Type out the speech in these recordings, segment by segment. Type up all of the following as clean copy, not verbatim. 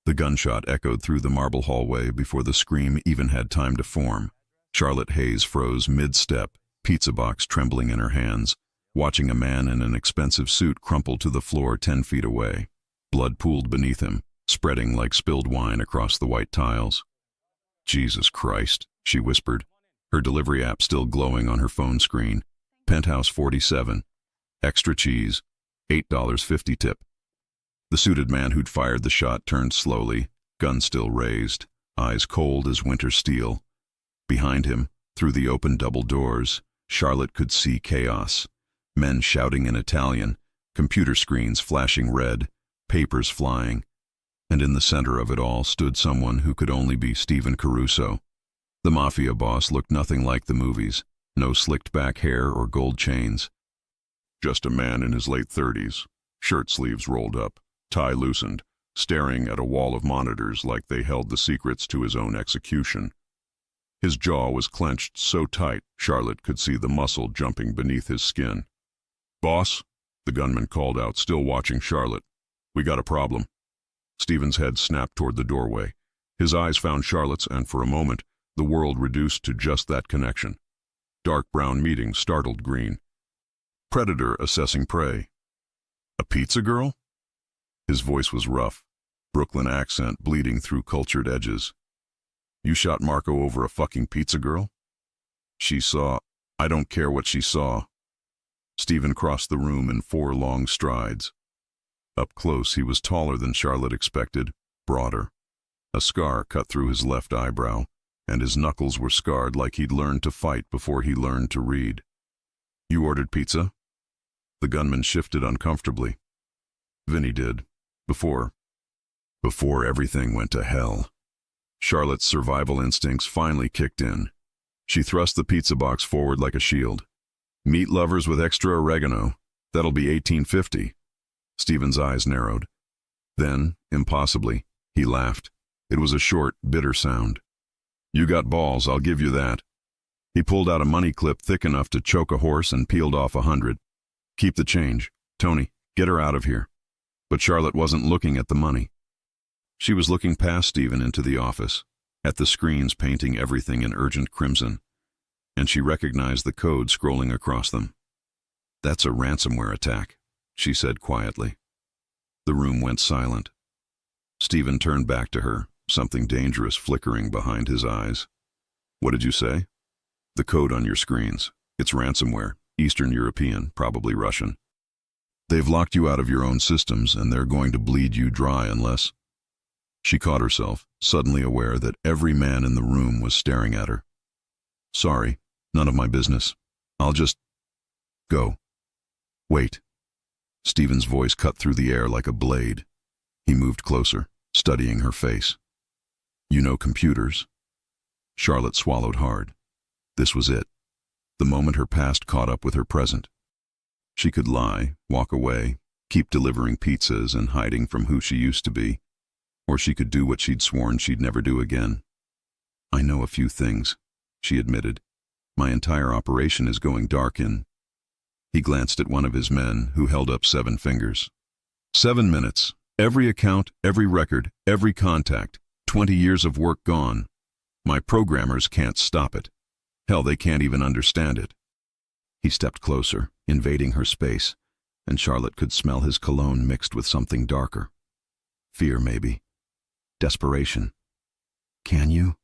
The gunshot echoed through the marble hallway before the scream even had time to form. Charlotte Hayes froze mid-step, pizza box trembling in her hands, watching a man in an expensive suit crumple to the floor 10 feet away. Blood pooled beneath him, spreading like spilled wine across the white tiles. "Jesus Christ," she whispered, her delivery app still glowing on her phone screen. Penthouse 47. Extra cheese. $8.50 tip. The suited man who'd fired the shot turned slowly, gun still raised, eyes cold as winter steel. Behind him, through the open double doors, Charlotte could see chaos. Men shouting in Italian, computer screens flashing red, papers flying. And in the center of it all stood someone who could only be Stephen Caruso. The Mafia boss looked nothing like the movies, no slicked back hair or gold chains. Just a man in his late 30s, shirt sleeves rolled up, tie loosened, staring at a wall of monitors like they held the secrets to his own execution. His jaw was clenched so tight Charlotte could see the muscle jumping beneath his skin. "Boss," the gunman called out, still watching Charlotte. "We got a problem." Stephen's head snapped toward the doorway. His eyes found Charlotte's, and for a moment, the world reduced to just that connection. Dark brown meeting startled green. Predator assessing prey. "A pizza girl?" His voice was rough, Brooklyn accent bleeding through cultured edges. "You shot Marco over a fucking pizza girl?" "She saw. I don't care what she saw." Stephen crossed the room in 4 long strides. Up close, he was taller than Charlotte expected, broader. A scar cut through his left eyebrow, and his knuckles were scarred like he'd learned to fight before he learned to read. "You ordered pizza?" The gunman shifted uncomfortably. "Vinny did. Before everything went to hell." Charlotte's survival instincts finally kicked in. She thrust the pizza box forward like a shield. "Meat lovers with extra oregano. That'll be $18.50. Stephen's eyes narrowed. Then, impossibly, he laughed. It was a short, bitter sound. "You got balls, I'll give you that." He pulled out a money clip thick enough to choke a horse and peeled off 100. "Keep the change. Tony, get her out of here." But Charlotte wasn't looking at the money. She was looking past Stephen into the office, at the screens painting everything in urgent crimson, and she recognized the code scrolling across them. "That's a ransomware attack," she said quietly. The room went silent. Stephen turned back to her, something dangerous flickering behind his eyes. "What did you say?" "The code on your screens. It's ransomware, Eastern European, probably Russian. They've locked you out of your own systems, and they're going to bleed you dry unless—" She caught herself, suddenly aware that every man in the room was staring at her. "Sorry, none of my business. I'll just go." "Wait." Stephen's voice cut through the air like a blade. He moved closer, studying her face. "You know computers?" Charlotte swallowed hard. This was it. The moment her past caught up with her present. She could lie, walk away, keep delivering pizzas and hiding from who she used to be. Or she could do what she'd sworn she'd never do again. "I know a few things," she admitted. "My entire operation is going dark in—" He glanced at one of his men, who held up 7 fingers. 7 minutes. Every account, every record, every contact. 20 years of work gone. My programmers can't stop it. Hell, they can't even understand it. He stepped closer, invading her space, and Charlotte could smell his cologne mixed with something darker. Fear, maybe. Desperation. "Can you?"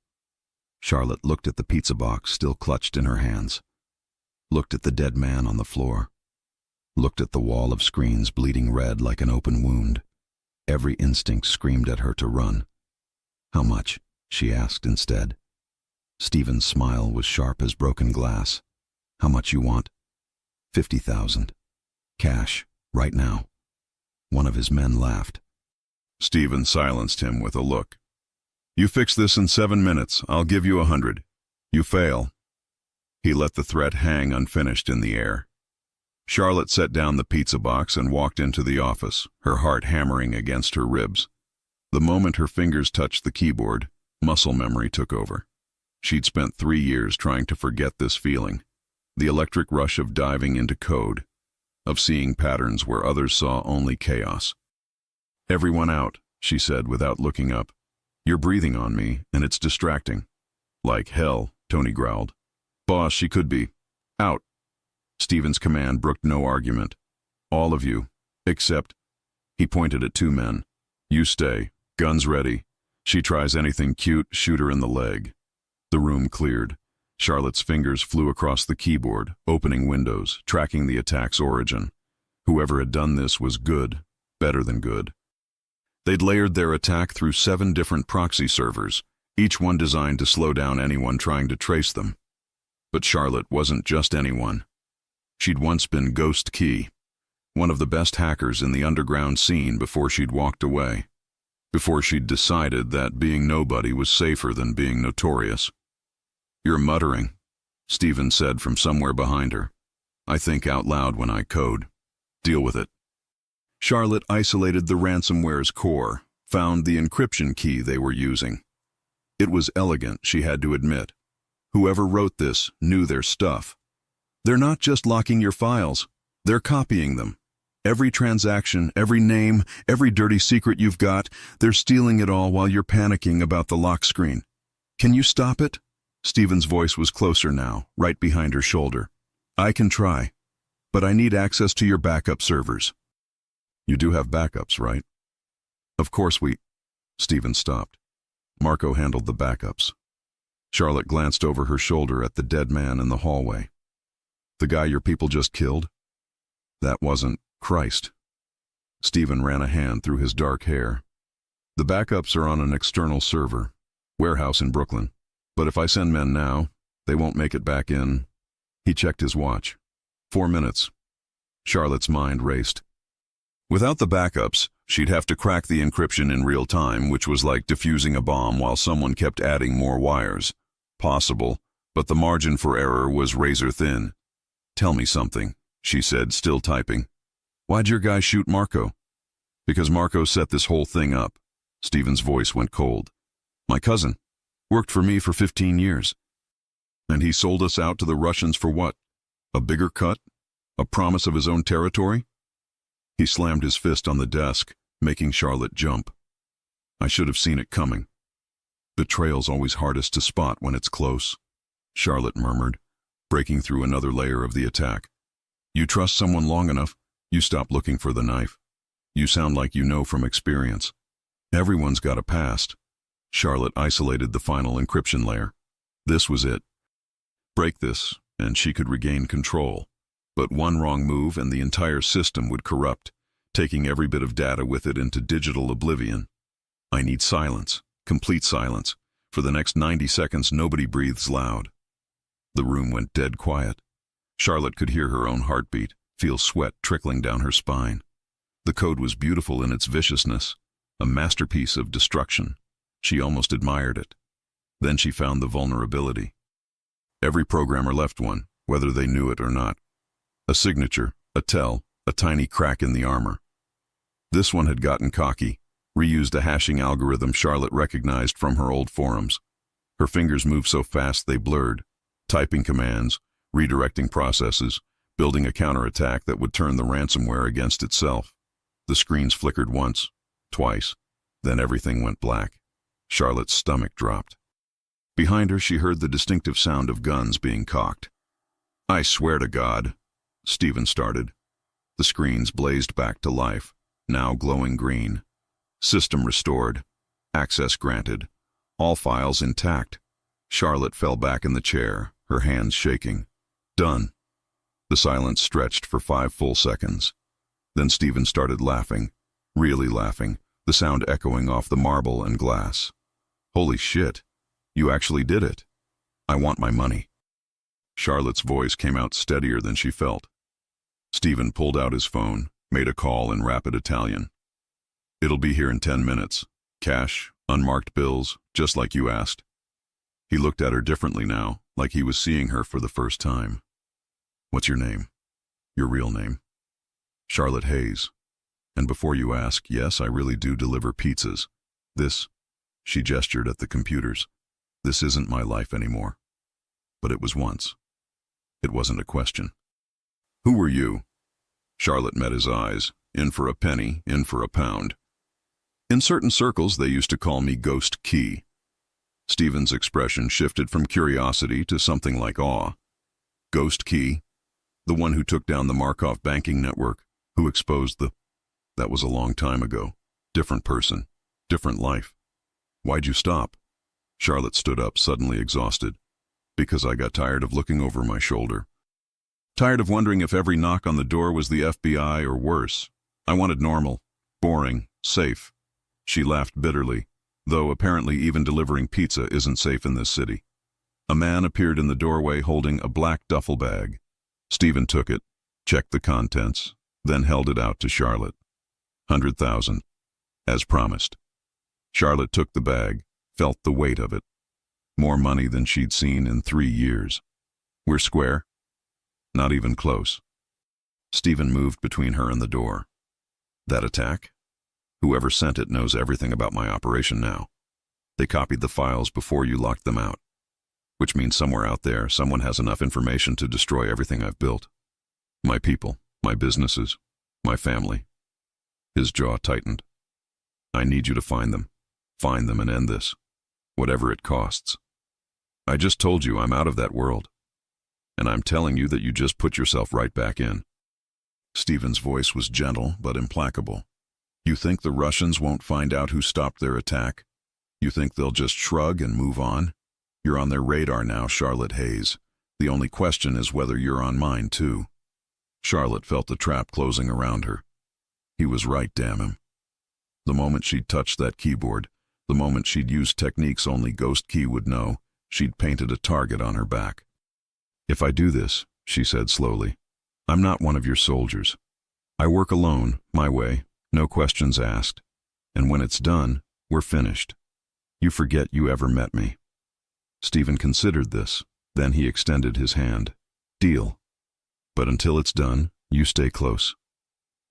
Charlotte looked at the pizza box still clutched in her hands. Looked at the dead man on the floor. Looked at the wall of screens bleeding red like an open wound. Every instinct screamed at her to run. "How much?" she asked instead. Stephen's smile was sharp as broken glass. "How much you want?" 50,000. Cash, right now." One of his men laughed. Stephen silenced him with a look. "You fix this in 7 minutes, I'll give you 100. You fail." He let the threat hang unfinished in the air. Charlotte set down the pizza box and walked into the office, her heart hammering against her ribs. The moment her fingers touched the keyboard, muscle memory took over. She'd spent 3 years trying to forget this feeling, the electric rush of diving into code, of seeing patterns where others saw only chaos. "Everyone out," she said without looking up. You're breathing on me, and it's distracting. Like hell, Tony growled. Boss, she could be. Out. Stephen's command brooked no argument. All of you, except, he pointed at two men. You stay, guns ready. She tries anything cute, shoot her in the leg. The room cleared. Charlotte's fingers flew across the keyboard, opening windows, tracking the attack's origin. Whoever had done this was good, better than good. They'd layered their attack through 7 different proxy servers, each one designed to slow down anyone trying to trace them. But Charlotte wasn't just anyone. She'd once been Ghost Key, one of the best hackers in the underground scene before she'd walked away. Before she'd decided that being nobody was safer than being notorious. You're muttering, Stephen said from somewhere behind her. I think out loud when I code. Deal with it. Charlotte isolated the ransomware's core, found the encryption key they were using. It was elegant, she had to admit. Whoever wrote this knew their stuff. They're not just locking your files, they're copying them. Every transaction, every name, every dirty secret you've got, they're stealing it all while you're panicking about the lock screen. Can you stop it? Stephen's voice was closer now, right behind her shoulder. I can try, but I need access to your backup servers. You do have backups, right? Of course Stephen stopped. Marco handled the backups. Charlotte glanced over her shoulder at the dead man in the hallway. The guy your people just killed? That wasn't Christ. Stephen ran a hand through his dark hair. The backups are on an external server, warehouse in Brooklyn. But if I send men now, they won't make it back in. He checked his watch. 4 minutes. Charlotte's mind raced. Without the backups, she'd have to crack the encryption in real time, which was like defusing a bomb while someone kept adding more wires. Possible, but the margin for error was razor thin. Tell me something, she said, still typing. Why'd your guy shoot Marco? Because Marco set this whole thing up. Stephen's voice went cold. My cousin. Worked for me for 15 years. And he sold us out to the Russians for what? A bigger cut? A promise of his own territory? He slammed his fist on the desk, making Charlotte jump. I should have seen it coming. Betrayal's always hardest to spot when it's close, Charlotte murmured, breaking through another layer of the attack. You trust someone long enough, you stop looking for the knife. You sound like you know from experience. Everyone's got a past. Charlotte isolated the final encryption layer. This was it. Break this, and she could regain control. But one wrong move and the entire system would corrupt, taking every bit of data with it into digital oblivion. I need silence, complete silence. For the next 90 seconds, nobody breathes loud. The room went dead quiet. Charlotte could hear her own heartbeat, feel sweat trickling down her spine. The code was beautiful in its viciousness, a masterpiece of destruction. She almost admired it. Then she found the vulnerability. Every programmer left one, whether they knew it or not. A signature, a tell, a tiny crack in the armor. This one had gotten cocky, reused a hashing algorithm Charlotte recognized from her old forums. Her fingers moved so fast they blurred, typing commands, redirecting processes, building a counterattack that would turn the ransomware against itself. The screens flickered once, twice, then everything went black. Charlotte's stomach dropped. Behind her, she heard the distinctive sound of guns being cocked. I swear to God, Stephen started. The screens blazed back to life, now glowing green. System restored. Access granted. All files intact. Charlotte fell back in the chair, her hands shaking. Done. The silence stretched for 5 full seconds. Then Stephen started laughing, really laughing, the sound echoing off the marble and glass. Holy shit, you actually did it. I want my money. Charlotte's voice came out steadier than she felt. Stephen pulled out his phone, made a call in rapid Italian. It'll be here in 10 minutes. Cash, unmarked bills, just like you asked. He looked at her differently now, like he was seeing her for the first time. What's your name? Your real name? Charlotte Hayes. And before you ask, yes, I really do deliver pizzas. She gestured at the computers. This isn't my life anymore. But it was once. It wasn't a question. Who were you? Charlotte met his eyes. In for a penny, in for a pound. In certain circles, they used to call me Ghost Key. Stephen's expression shifted from curiosity to something like awe. Ghost Key? The one who took down the Markov banking network, who exposed the... That was a long time ago. Different person. Different life. Why'd you stop? Charlotte stood up, suddenly exhausted. Because I got tired of looking over my shoulder. Tired of wondering if every knock on the door was the FBI or worse. I wanted normal, boring, safe. She laughed bitterly, though apparently even delivering pizza isn't safe in this city. A man appeared in the doorway holding a black duffel bag. Stephen took it, checked the contents, then held it out to Charlotte. 100,000, as promised. Charlotte took the bag, felt the weight of it. More money than she'd seen in 3 years. We're square? Not even close. Stephen moved between her and the door. That attack? Whoever sent it knows everything about my operation now. They copied the files before you locked them out. Which means somewhere out there, someone has enough information to destroy everything I've built. My people, my businesses, my family. His jaw tightened. I need you to find them. Find them and end this. Whatever it costs. I just told you I'm out of that world. And I'm telling you that you just put yourself right back in. Stephen's voice was gentle but implacable. You think the Russians won't find out who stopped their attack? You think they'll just shrug and move on? You're on their radar now, Charlotte Hayes. The only question is whether you're on mine, too. Charlotte felt the trap closing around her. He was right, damn him. The moment she'd touched that keyboard, the moment she'd used techniques only Ghost Key would know, she'd painted a target on her back. If I do this, she said slowly, I'm not one of your soldiers. I work alone, my way, no questions asked. And when it's done, we're finished. You forget you ever met me. Stephen considered this. Then he extended his hand. Deal. But until it's done, you stay close.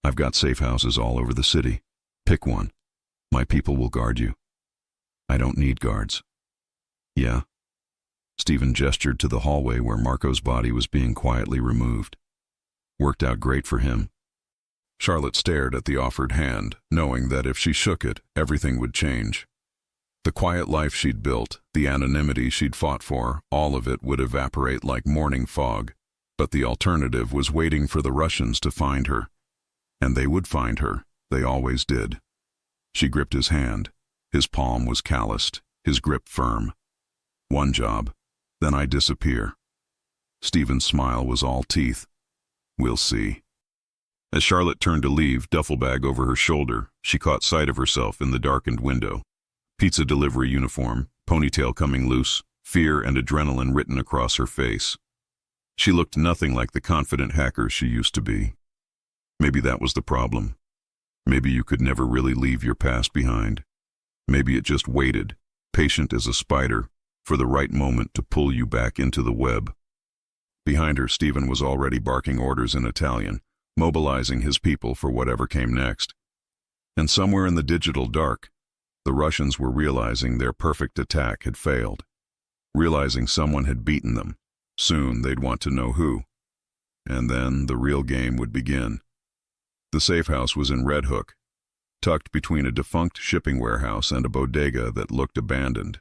I've got safe houses all over the city. Pick one. My people will guard you. I don't need guards. Yeah? Stephen gestured to the hallway where Marco's body was being quietly removed. Worked out great for him. Charlotte stared at the offered hand, knowing that if she shook it, everything would change. The quiet life she'd built, the anonymity she'd fought for, all of it would evaporate like morning fog. But the alternative was waiting for the Russians to find her. And they would find her. They always did. She gripped his hand. His palm was calloused, his grip firm. One job, then I disappear. Stephen's smile was all teeth. We'll see. As Charlotte turned to leave, duffel bag over her shoulder, she caught sight of herself in the darkened window. Pizza delivery uniform, ponytail coming loose, fear and adrenaline written across her face. She looked nothing like the confident hacker she used to be. Maybe that was the problem. Maybe you could never really leave your past behind. Maybe it just waited, patient as a spider, for the right moment to pull you back into the web. Behind her, Stephen was already barking orders in Italian, mobilizing his people for whatever came next. And somewhere in the digital dark, the Russians were realizing their perfect attack had failed. Realizing someone had beaten them. Soon they'd want to know who. And then the real game would begin. The safe house was in Red Hook, tucked between a defunct shipping warehouse and a bodega that looked abandoned.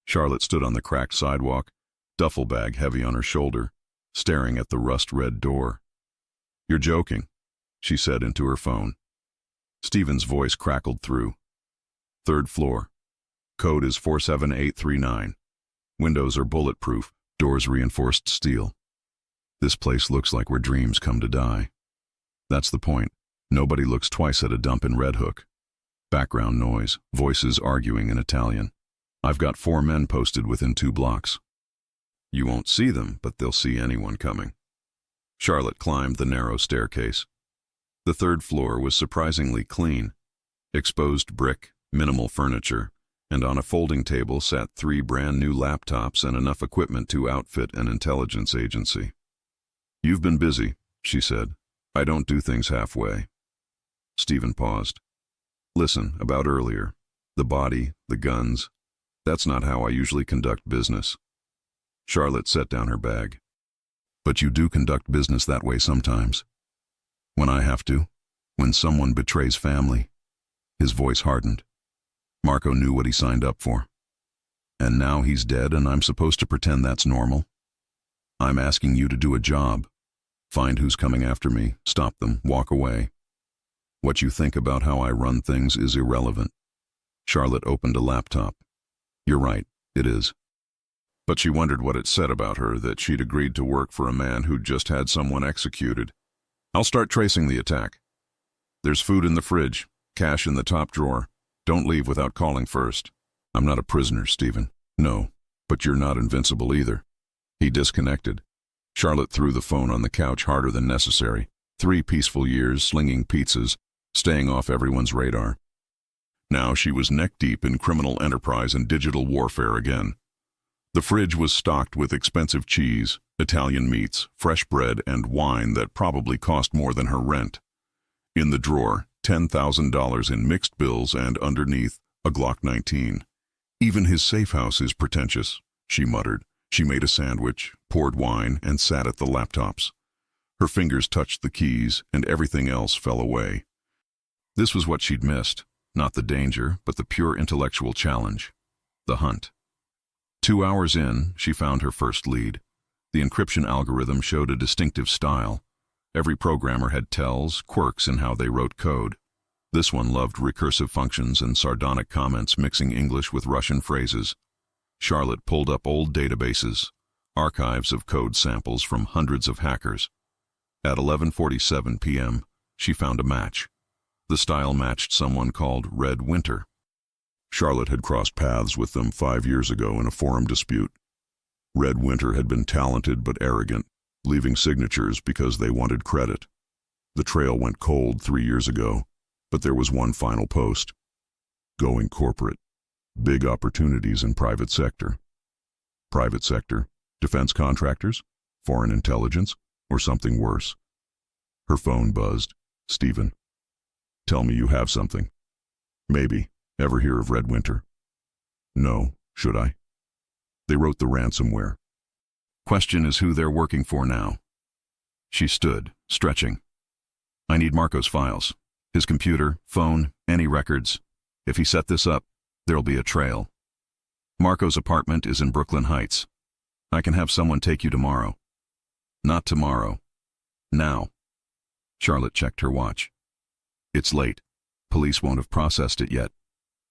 Charlotte stood on the cracked sidewalk, duffel bag heavy on her shoulder, staring at the rust-red door. You're joking, she said into her phone. Stephen's voice crackled through. 3rd floor. Code is 47839. Windows are bulletproof, doors reinforced steel. This place looks like where dreams come to die. That's the point. Nobody looks twice at a dump in Red Hook. Background noise, voices arguing in Italian. I've got 4 men posted within 2 blocks. You won't see them, but they'll see anyone coming. Charlotte climbed the narrow staircase. The 3rd floor was surprisingly clean. Exposed brick, minimal furniture, and on a folding table sat 3 brand new laptops and enough equipment to outfit an intelligence agency. You've been busy, she said. I don't do things halfway. Stephen paused. Listen, about earlier. The body, the guns. That's not how I usually conduct business. Charlotte set down her bag. But you do conduct business that way sometimes. When I have to. When someone betrays family. His voice hardened. Marco knew what he signed up for. And now he's dead and I'm supposed to pretend that's normal? I'm asking you to do a job. Find who's coming after me, stop them, walk away. What you think about how I run things is irrelevant. Charlotte opened a laptop. You're right, it is. But she wondered what it said about her that she'd agreed to work for a man who'd just had someone executed. I'll start tracing the attack. There's food in the fridge, cash in the top drawer. Don't leave without calling first. I'm not a prisoner, Stephen. No, but you're not invincible either. He disconnected. Charlotte threw the phone on the couch harder than necessary. 3 peaceful years slinging pizzas, staying off everyone's radar. Now she was neck-deep in criminal enterprise and digital warfare again. The fridge was stocked with expensive cheese, Italian meats, fresh bread, and wine that probably cost more than her rent. In the drawer, $10,000 in mixed bills and underneath, a Glock 19. Even his safe house is pretentious, she muttered. She made a sandwich, poured wine, and sat at the laptops. Her fingers touched the keys, and everything else fell away. This was what she'd missed, not the danger, but the pure intellectual challenge. The hunt. 2 hours in, she found her first lead. The encryption algorithm showed a distinctive style. Every programmer had tells, quirks in how they wrote code. This one loved recursive functions and sardonic comments mixing English with Russian phrases. Charlotte pulled up old databases, archives of code samples from hundreds of hackers. At 11:47 p.m., she found a match. The style matched someone called Red Winter. Charlotte had crossed paths with them 5 years ago in a forum dispute. Red Winter had been talented but arrogant, leaving signatures because they wanted credit. The trail went cold 3 years ago, but there was one final post. Going corporate. Big opportunities in private sector. Private sector? Defense contractors? Foreign intelligence? Or something worse? Her phone buzzed. Stephen. Tell me you have something. Maybe. Ever hear of Red Winter? No. Should I? They wrote the ransomware. Question is who they're working for now. She stood, stretching. I need Marco's files. His computer, phone, any records. If he set this up, there'll be a trail. Marco's apartment is in Brooklyn Heights. I can have someone take you tomorrow. Not tomorrow. Now. Charlotte checked her watch. It's late. Police won't have processed it yet.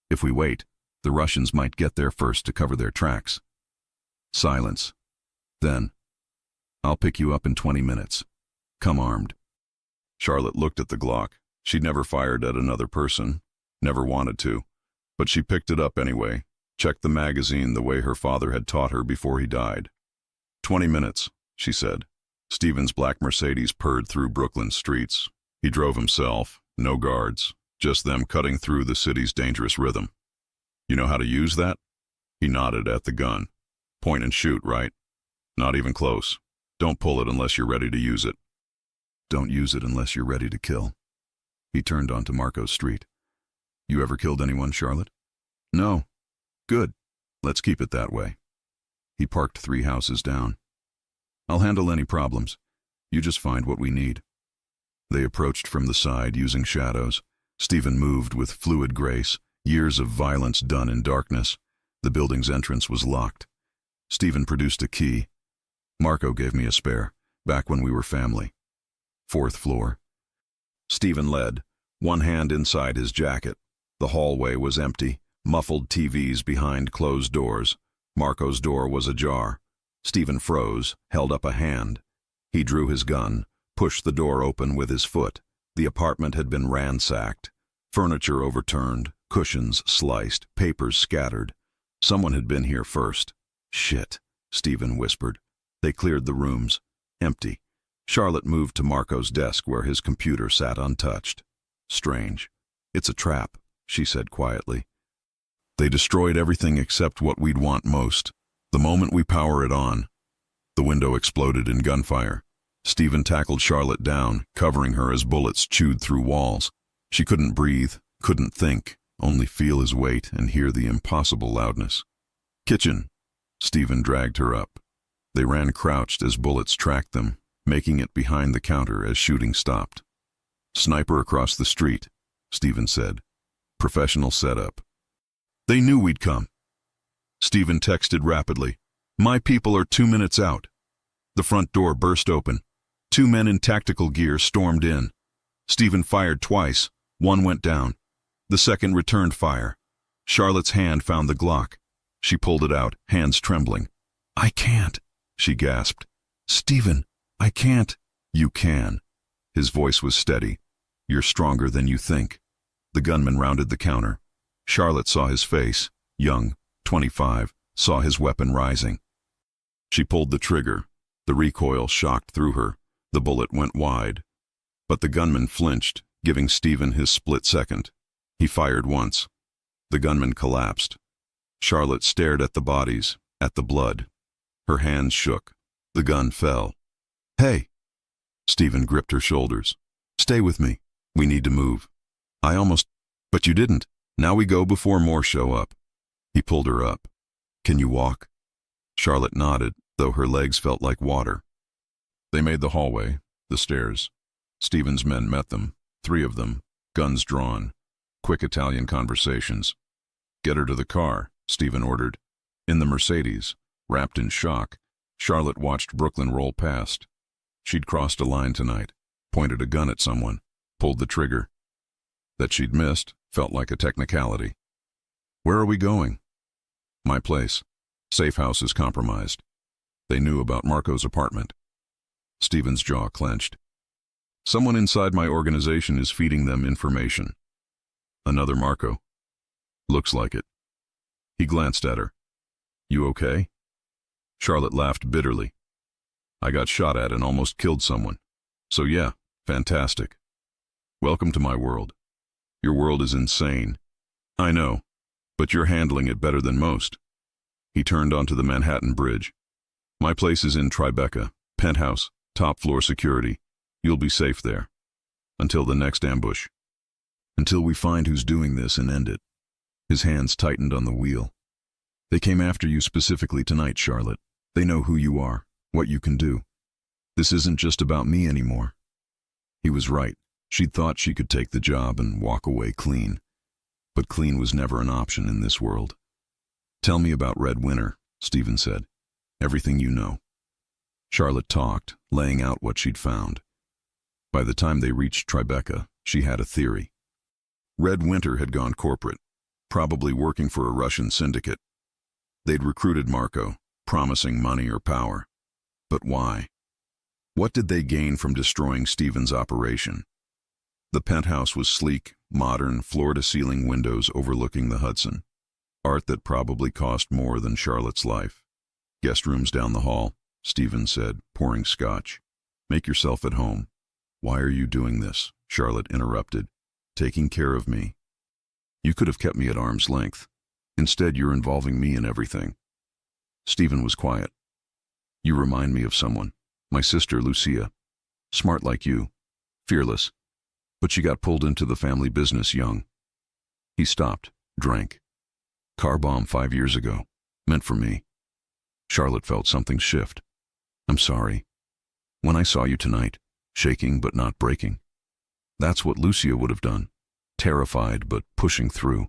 If we wait, the Russians might get there first to cover their tracks. Silence. Then, I'll pick you up in 20 minutes. Come armed. Charlotte looked at the Glock. She'd never fired at another person, never wanted to, but she picked it up anyway, checked the magazine the way her father had taught her before he died. 20 minutes, she said. Stephen's black Mercedes purred through Brooklyn streets. He drove himself, no guards, just them cutting through the city's dangerous rhythm. You know how to use that? He nodded at the gun. Point and shoot, right? Not even close. Don't pull it unless you're ready to use it. Don't use it unless you're ready to kill. He turned onto Marco's street. You ever killed anyone, Charlotte? No. Good. Let's keep it that way. He parked 3 houses down. I'll handle any problems. You just find what we need. They approached from the side using shadows. Stephen moved with fluid grace, years of violence done in darkness. The building's entrance was locked. Stephen produced a key. Marco gave me a spare, back when we were family. 4th floor. Stephen led, one hand inside his jacket. The hallway was empty, muffled TVs behind closed doors. Marco's door was ajar. Stephen froze, held up a hand. He drew his gun, pushed the door open with his foot. The apartment had been ransacked. Furniture overturned, cushions sliced, papers scattered. Someone had been here first. Shit, Stephen whispered. They cleared the rooms. Empty. Charlotte moved to Marco's desk where his computer sat untouched. Strange. It's a trap, she said quietly. They destroyed everything except what we'd want most. The moment we power it on, the window exploded in gunfire. Stephen tackled Charlotte down, covering her as bullets chewed through walls. She couldn't breathe, couldn't think, only feel his weight and hear the impossible loudness. Kitchen. Stephen dragged her up. They ran crouched as bullets tracked them, making it behind the counter as shooting stopped. Sniper across the street, Stephen said. Professional setup. They knew we'd come. Stephen texted rapidly. My people are 2 minutes out. The front door burst open. 2 men in tactical gear stormed in. Stephen fired twice. One went down. The second returned fire. Charlotte's hand found the Glock. She pulled it out, hands trembling. I can't, she gasped. Stephen, I can't. You can. His voice was steady. You're stronger than you think. The gunman rounded the counter. Charlotte saw his face, young, 25, saw his weapon rising. She pulled the trigger. The recoil shocked through her. The bullet went wide. But the gunman flinched, giving Stephen his split second. He fired once. The gunman collapsed. Charlotte stared at the bodies, at the blood. Her hands shook. The gun fell. Hey! Stephen gripped her shoulders. Stay with me. We need to move. I almost... But you didn't. Now we go before more show up. He pulled her up. Can you walk? Charlotte nodded, though her legs felt like water. They made the hallway, the stairs. Stephen's men met them, 3 of them, guns drawn. Quick Italian conversations. Get her to the car, Stephen ordered. In the Mercedes, wrapped in shock, Charlotte watched Brooklyn roll past. She'd crossed a line tonight, pointed a gun at someone, pulled the trigger. That she'd missed felt like a technicality. Where are we going? My place. Safe house is compromised. They knew about Marco's apartment. Stephen's jaw clenched. Someone inside my organization is feeding them information. Another Marco. Looks like it. He glanced at her. You okay? Charlotte laughed bitterly. I got shot at and almost killed someone. So yeah, fantastic. Welcome to my world. Your world is insane. I know, but you're handling it better than most. He turned onto the Manhattan Bridge. My place is in Tribeca, penthouse, top floor security. You'll be safe there. Until the next ambush. Until we find who's doing this and end it. His hands tightened on the wheel. They came after you specifically tonight, Charlotte. They know who you are, what you can do. This isn't just about me anymore. He was right. She'd thought she could take the job and walk away clean. But clean was never an option in this world. Tell me about Red Winter, Stephen said. Everything you know. Charlotte talked, laying out what she'd found. By the time they reached Tribeca, she had a theory. Red Winter had gone corporate, probably working for a Russian syndicate. They'd recruited Marco, promising money or power. But why? What did they gain from destroying Stephen's operation? The penthouse was sleek, modern, floor-to-ceiling windows overlooking the Hudson. Art that probably cost more than Charlotte's life. Guest rooms down the hall, Stephen said, pouring scotch. Make yourself at home. Why are you doing this? Charlotte interrupted. Taking care of me. You could have kept me at arm's length. Instead, you're involving me in everything. Stephen was quiet. You remind me of someone. My sister, Lucia. Smart like you. Fearless. But she got pulled into the family business young. He stopped, drank. Car bomb 5 years ago. Meant for me. Charlotte felt something shift. I'm sorry. When I saw you tonight, shaking but not breaking. That's what Lucia would have done. Terrified but pushing through.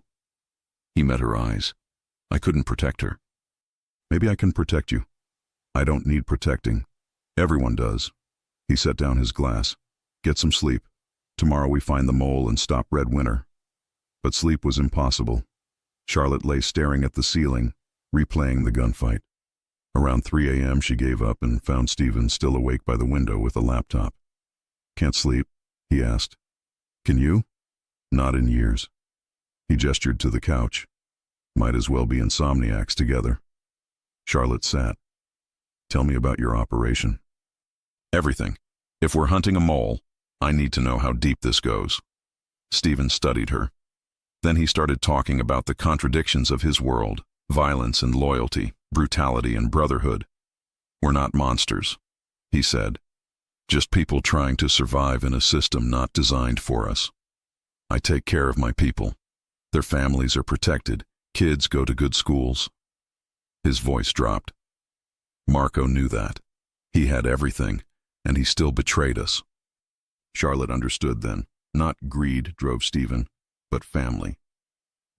He met her eyes. I couldn't protect her. Maybe I can protect you. I don't need protecting. Everyone does. He set down his glass. Get some sleep. Tomorrow we find the mole and stop Red Winter. But sleep was impossible. Charlotte lay staring at the ceiling, replaying the gunfight. Around 3 a.m. she gave up and found Stephen still awake by the window with a laptop. Can't sleep? He asked. Can you? Not in years. He gestured to the couch. Might as well be insomniacs together. Charlotte sat. Tell me about your operation. Everything. If we're hunting a mole, I need to know how deep this goes. Stephen studied her. Then he started talking about the contradictions of his world, violence and loyalty, brutality and brotherhood. We're not monsters, he said. Just people trying to survive in a system not designed for us. I take care of my people. Their families are protected. Kids go to good schools. His voice dropped. Marco knew that. He had everything, and he still betrayed us. Charlotte understood then. Not greed drove Stephen, but family.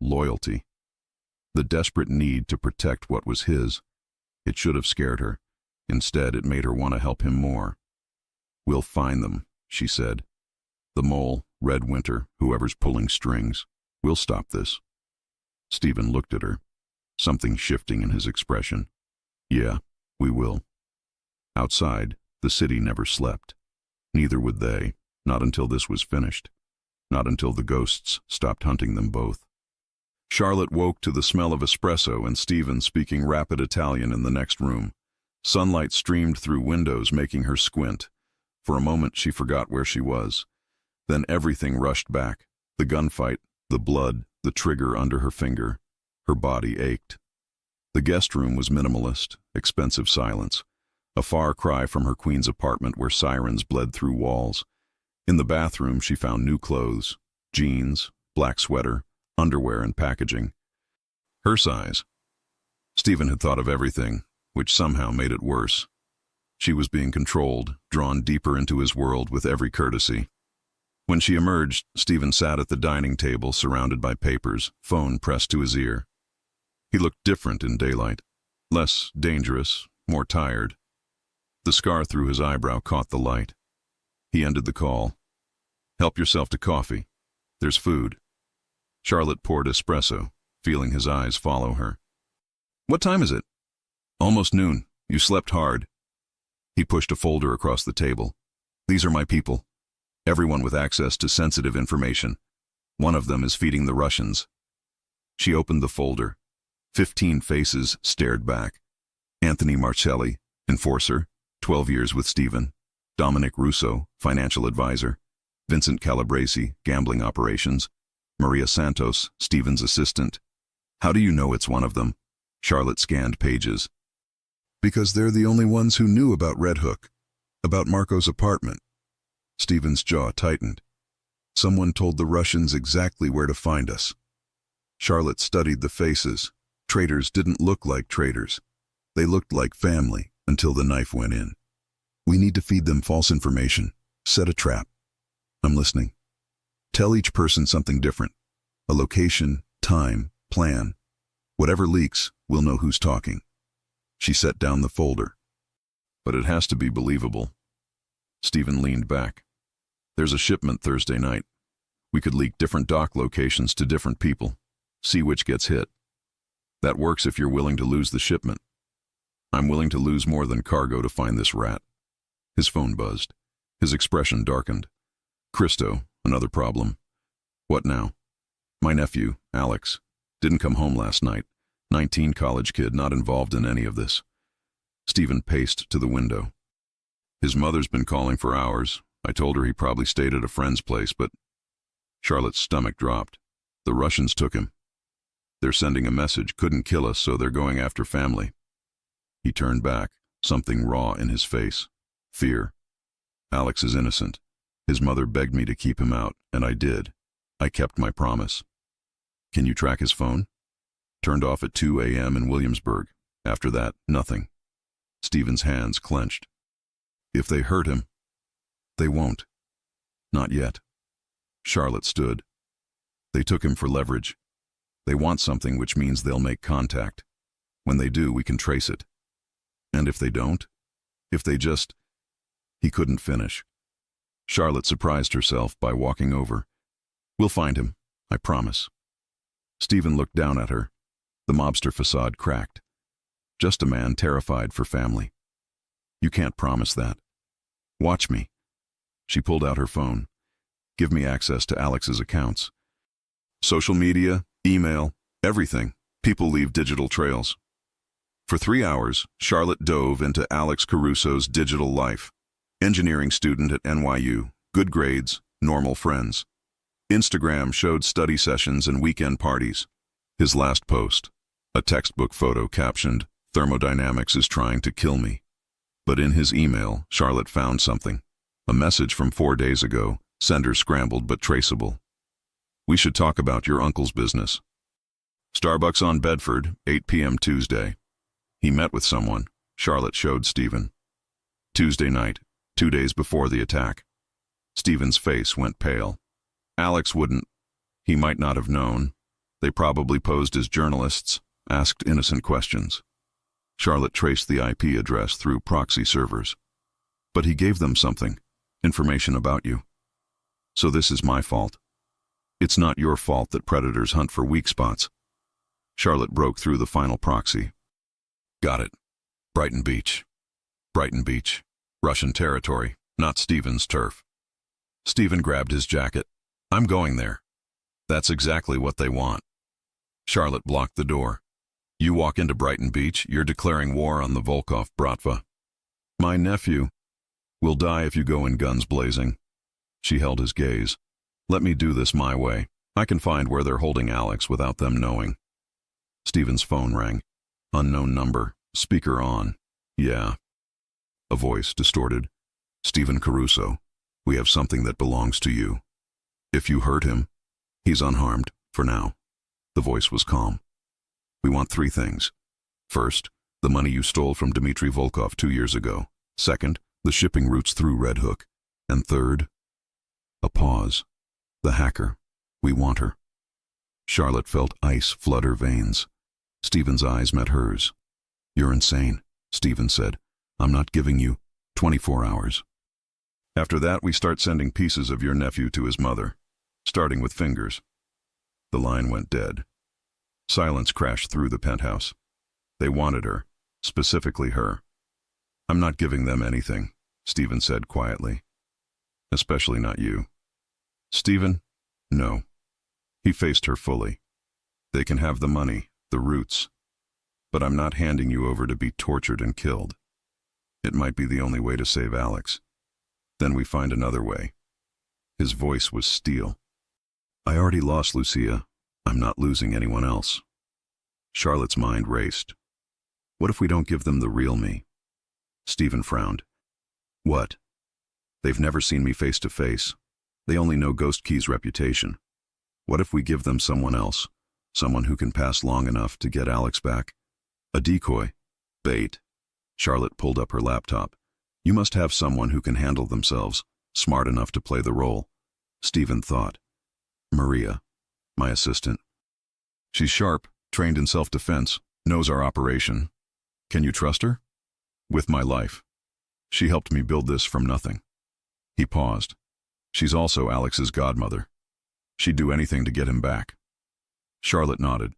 loyalty. The desperate need to protect what was his. It should have scared her. Instead, it made her want to help him more. "We'll find them," she said. "The mole, Red Winter, whoever's pulling strings. We'll stop this." Stephen looked at her, something shifting in his expression. "Yeah, we will." Outside, the city never slept. Neither would they, not until this was finished. Not until the ghosts stopped hunting them both. Charlotte woke to the smell of espresso and Stephen speaking rapid Italian in the next room. Sunlight streamed through windows, making her squint. For a moment she forgot where she was. Then everything rushed back. The gunfight, the blood, the trigger under her finger. Her body ached. The guest room was minimalist, expensive silence. A far cry from her queen's apartment where sirens bled through walls. In the bathroom she found new clothes, jeans, black sweater, underwear and packaging. Her size. Stephen had thought of everything, which somehow made it worse. She was being controlled, drawn deeper into his world with every courtesy. When she emerged, Stephen sat at the dining table surrounded by papers, phone pressed to his ear. He looked different in daylight, less dangerous, more tired. The scar through his eyebrow caught the light. He ended the call. "Help yourself to coffee. There's food." Charlotte poured espresso, feeling his eyes follow her. "What time is it?" "Almost noon. You slept hard." He pushed a folder across the table. "These are my people. Everyone with access to sensitive information. One of them is feeding the Russians." She opened the folder. 15 faces stared back. Anthony Marcelli, enforcer, 12 years with Stephen. Dominic Russo, financial advisor. Vincent Calabresi, gambling operations. Maria Santos, Stephen's assistant. "How do you know it's one of them?" Charlotte scanned pages. "Because they're the only ones who knew about Red Hook, about Marco's apartment." Stephen's jaw tightened. "Someone told the Russians exactly where to find us." Charlotte studied the faces. Traitors didn't look like traitors. They looked like family until the knife went in. "We need to feed them false information. Set a trap." "I'm listening." "Tell each person something different. A location, time, plan. Whatever leaks, we'll know who's talking." She set down the folder. "But it has to be believable." Stephen leaned back. "There's a shipment Thursday night. We could leak different dock locations to different people. See which gets hit. That works if you're willing to lose the shipment. I'm willing to lose more than cargo to find this rat." His phone buzzed. His expression darkened. "Christo, another problem." "What now?" "My nephew, Alex, didn't come home last night. 19 college kid, not involved in any of this." Stephen paced to the window. "His mother's been calling for hours. I told her he probably stayed at a friend's place, but..." Charlotte's stomach dropped. "The Russians took him. They're sending a message, couldn't kill us, so they're going after family." He turned back, something raw in his face. Fear. "Alex is innocent. His mother begged me to keep him out, and I did. I kept my promise." "Can you track his phone?" "Turned off at 2 a.m. in Williamsburg. After that, nothing." Stephen's hands clenched. "If they hurt him..." "They won't. Not yet." Charlotte stood. "They took him for leverage. They want something, which means they'll make contact. When they do, we can trace it. And if they don't? If they just..." He couldn't finish. Charlotte surprised herself by walking over. "We'll find him, I promise." Stephen looked down at her. The mobster facade cracked. Just a man terrified for family. "You can't promise that. Watch me." She pulled out her phone. "Give me access to Alex's accounts. Social media, email, everything. People leave digital trails." For 3 hours, Charlotte dove into Alex Caruso's digital life. Engineering student at NYU, good grades, normal friends. Instagram showed study sessions and weekend parties. His last post, a textbook photo captioned, "Thermodynamics is trying to kill me." But in his email, Charlotte found something. A message from 4 days ago, sender scrambled but traceable. "We should talk about your uncle's business. Starbucks on Bedford, 8 p.m. Tuesday. He met with someone," Charlotte showed Stephen. "Tuesday night, 2 days before the attack." Stephen's face went pale. Alex wouldn't. He might not have known. They probably posed as journalists, asked innocent questions. Charlotte traced the IP address through proxy servers. But he gave them something, information about you. So this is my fault. It's not your fault that predators hunt for weak spots. Charlotte broke through the final proxy. Got it. Brighton Beach. Brighton Beach. Russian territory, not Stephen's turf. Stephen grabbed his jacket. I'm going there. That's exactly what they want. Charlotte blocked the door. You walk into Brighton Beach, you're declaring war on the Volkov Bratva. My nephew will die if you go in guns blazing. She held his gaze. Let me do this my way. I can find where they're holding Alex without them knowing. Stephen's phone rang. Unknown number. Speaker on. Yeah. A voice distorted. Stephen Caruso. We have something that belongs to you. If you hurt him, he's unharmed, for now. The voice was calm. We want 3 things. First, the money you stole from Dmitry Volkov 2 years ago. Second, the shipping routes through Red Hook. And third, a pause. The hacker. We want her. Charlotte felt ice flood her veins. Stephen's eyes met hers. You're insane, Stephen said. I'm not giving you 24 hours. After that, we start sending pieces of your nephew to his mother, starting with fingers. The line went dead. Silence crashed through the penthouse. They wanted her, specifically her. I'm not giving them anything, Stephen said quietly. Especially not you. Stephen? No. He faced her fully. They can have the money, the roots. But I'm not handing you over to be tortured and killed. It might be the only way to save Alex. Then we find another way. His voice was steel. I already lost Lucia. I'm not losing anyone else. Charlotte's mind raced. What if we don't give them the real me? Stephen frowned. What? They've never seen me face to face. They only know Ghost Key's reputation. What if we give them someone else? Someone who can pass long enough to get Alex back? A decoy. Bait. Charlotte pulled up her laptop. You must have someone who can handle themselves, smart enough to play the role. Stephen thought. Maria, my assistant. She's sharp, trained in self-defense, knows our operation. Can you trust her? With my life. She helped me build this from nothing. He paused. She's also Alex's godmother. She'd do anything to get him back. Charlotte nodded.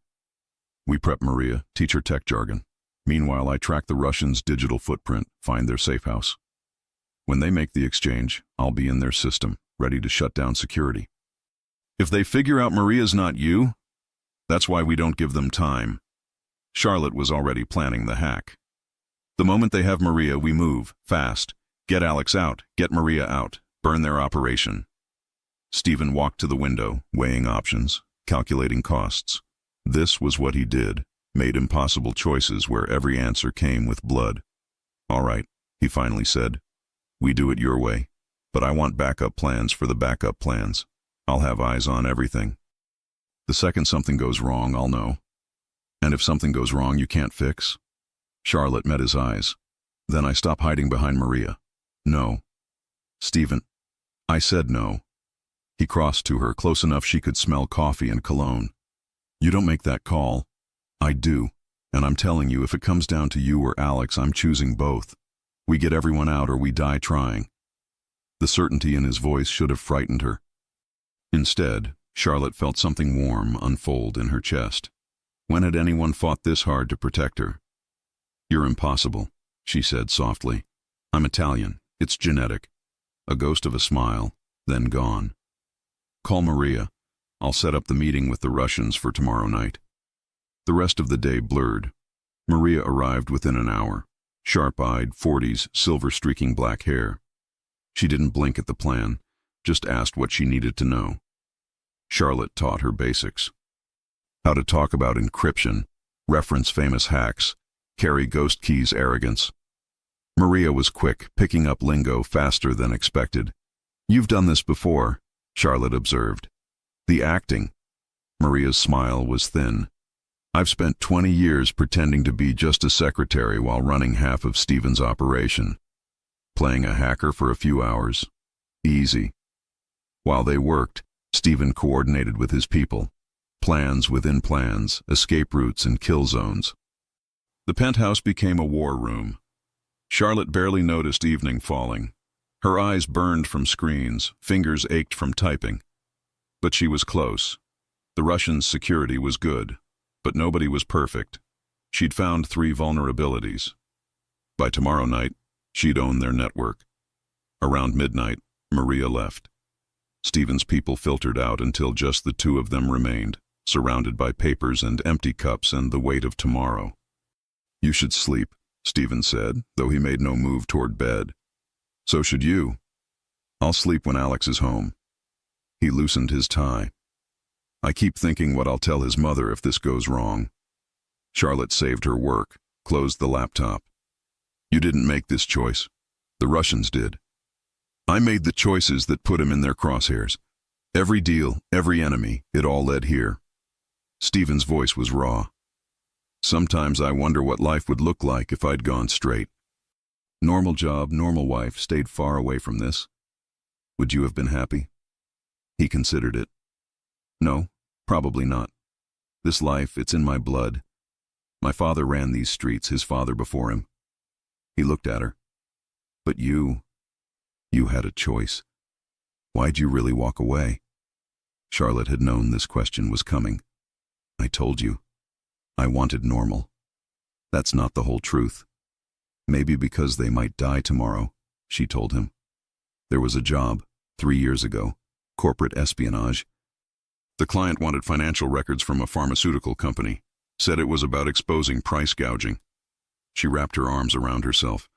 We prep Maria, teach her tech jargon. Meanwhile, I track the Russians' digital footprint, find their safe house. When they make the exchange, I'll be in their system, ready to shut down security. If they figure out Maria's not you, that's why we don't give them time. Charlotte was already planning the hack. The moment they have Maria, we move, fast. Get Alex out, get Maria out, burn their operation. Stephen walked to the window, weighing options, calculating costs. This was what he did, made impossible choices where every answer came with blood. All right, he finally said. We do it your way, but I want backup plans for the backup plans. I'll have eyes on everything. The second something goes wrong, I'll know. And if something goes wrong you can't fix? Charlotte met his eyes. Then I stop hiding behind Maria. No. Stephen. I said no. He crossed to her, close enough she could smell coffee and cologne. You don't make that call. I do. And I'm telling you, if it comes down to you or Alex, I'm choosing both. We get everyone out or we die trying. The certainty in his voice should have frightened her. Instead, Charlotte felt something warm unfold in her chest. When had anyone fought this hard to protect her? You're impossible, she said softly. I'm Italian. It's genetic. A ghost of a smile, then gone. Call Maria. I'll set up the meeting with the Russians for tomorrow night. The rest of the day blurred. Maria arrived within an hour. Sharp-eyed, 40s, silver-streaking black hair. She didn't blink at the plan, just asked what she needed to know. Charlotte taught her basics. How to talk about encryption, reference famous hacks, carry Ghost Key's arrogance. Maria was quick, picking up lingo faster than expected. You've done this before, Charlotte observed. The acting. Maria's smile was thin. I've spent 20 years pretending to be just a secretary while running half of Stephen's operation. Playing a hacker for a few hours. Easy. While they worked, Stephen coordinated with his people. Plans within plans, escape routes and kill zones. The penthouse became a war room. Charlotte barely noticed evening falling. Her eyes burned from screens, fingers ached from typing. But she was close. The Russians' security was good, but nobody was perfect. She'd found 3 vulnerabilities. By tomorrow night, she'd own their network. Around midnight, Maria left. Stephen's people filtered out until just the 2 of them remained, surrounded by papers and empty cups and the weight of tomorrow. "You should sleep," Stephen said, though he made no move toward bed. "So should you. I'll sleep when Alex is home." He loosened his tie. "I keep thinking what I'll tell his mother if this goes wrong." Charlotte saved her work, closed the laptop. "You didn't make this choice. The Russians did. I made the choices that put him in their crosshairs. Every deal, every enemy, it all led here." Stephen's voice was raw. "Sometimes I wonder what life would look like if I'd gone straight. Normal job, normal wife, stayed far away from this. Would you have been happy?" He considered it. "No, probably not. This life, it's in my blood. My father ran these streets, his father before him." He looked at her. "But you had a choice. Why'd you really walk away?" Charlotte had known this question was coming. "I told you. I wanted normal. That's not the whole truth. Maybe because they might die tomorrow," she told him. "There was a job, 3 years ago, corporate espionage. The client wanted financial records from a pharmaceutical company, said it was about exposing price gouging." She wrapped her arms around herself.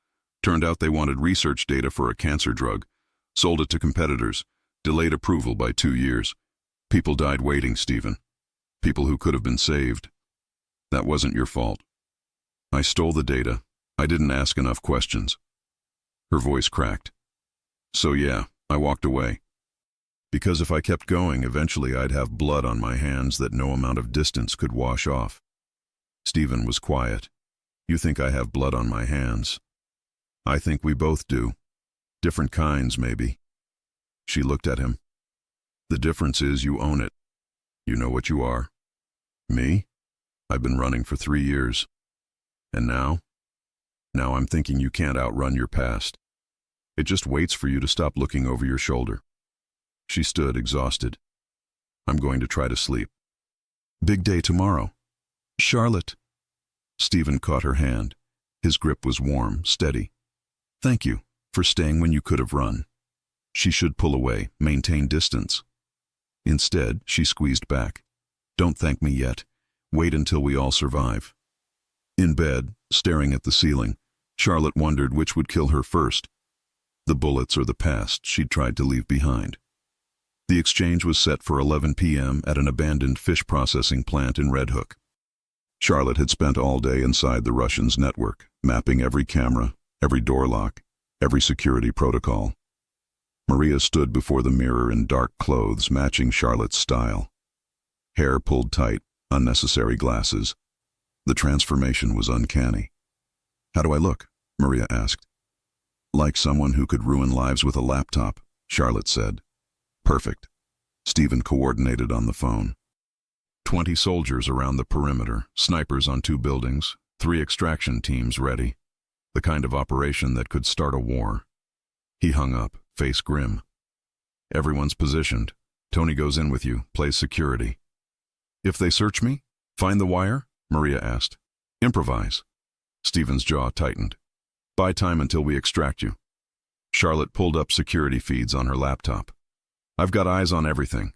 "Turned out they wanted research data for a cancer drug, sold it to competitors, delayed approval by 2 years. People died waiting, Stephen. People who could have been saved. That wasn't your fault. I stole the data. I didn't ask enough questions." Her voice cracked. "So yeah, I walked away. Because if I kept going, eventually I'd have blood on my hands that no amount of distance could wash off." Stephen was quiet. "You think I have blood on my hands. I think we both do. Different kinds, maybe." She looked at him. "The difference is you own it. You know what you are. Me? I've been running for 3 years. And now? Now I'm thinking you can't outrun your past. It just waits for you to stop looking over your shoulder." She stood, exhausted. "I'm going to try to sleep. Big day tomorrow." "Charlotte." Stephen caught her hand. His grip was warm, steady. "Thank you for staying when you could have run." She should pull away, maintain distance. Instead, she squeezed back. "Don't thank me yet. Wait until we all survive." In bed, staring at the ceiling, Charlotte wondered which would kill her first, the bullets or the past she'd tried to leave behind. The exchange was set for 11 p.m. at an abandoned fish processing plant in Red Hook. Charlotte had spent all day inside the Russians' network, mapping every camera, every door lock, every security protocol. Maria stood before the mirror in dark clothes matching Charlotte's style. Hair pulled tight, unnecessary glasses. The transformation was uncanny. "How do I look?" Maria asked. "Like someone who could ruin lives with a laptop," Charlotte said. "Perfect." Stephen coordinated on the phone. 20 soldiers around the perimeter, snipers on 2 buildings, 3 extraction teams ready. The kind of operation that could start a war. He hung up, face grim. "Everyone's positioned. Tony goes in with you, plays security." "If they search me? Find the wire?" Maria asked. "Improvise." Stephen's jaw tightened. "Buy time until we extract you." Charlotte pulled up security feeds on her laptop. "I've got eyes on everything.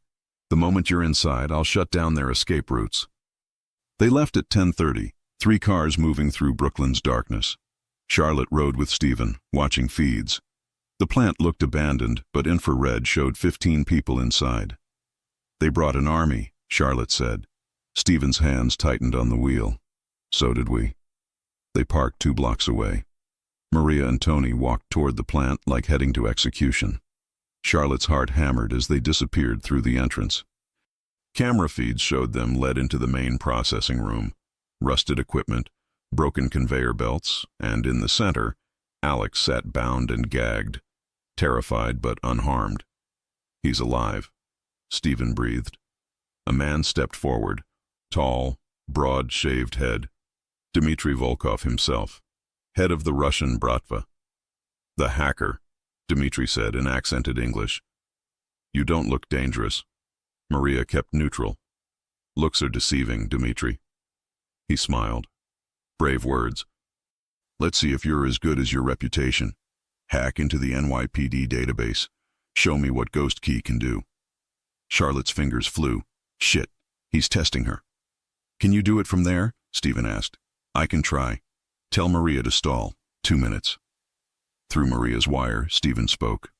The moment you're inside, I'll shut down their escape routes." They left at 10:30, 3 cars moving through Brooklyn's darkness. Charlotte rode with Stephen, watching feeds. The plant looked abandoned, but infrared showed 15 people inside. "They brought an army," Charlotte said. Stephen's hands tightened on the wheel. "So did we." They parked 2 blocks away. Maria and Tony walked toward the plant like heading to execution. Charlotte's heart hammered as they disappeared through the entrance. Camera feeds showed them led into the main processing room. Rusted equipment, broken conveyor belts, and in the center, Alex sat bound and gagged, terrified but unharmed. "He's alive," Stephen breathed. A man stepped forward. Tall, broad-shaved head. Dmitry Volkov himself, head of the Russian Bratva. "The hacker," Dmitry said in accented English. "You don't look dangerous." Maria kept neutral. "Looks are deceiving, Dmitry." He smiled. "Brave words. Let's see if you're as good as your reputation. Hack into the NYPD database. Show me what Ghost Key can do." Charlotte's fingers flew. "Shit, he's testing her." "Can you do it from there?" Stephen asked. "I can try. Tell Maria to stall. 2 minutes." Through Maria's wire, Stephen spoke.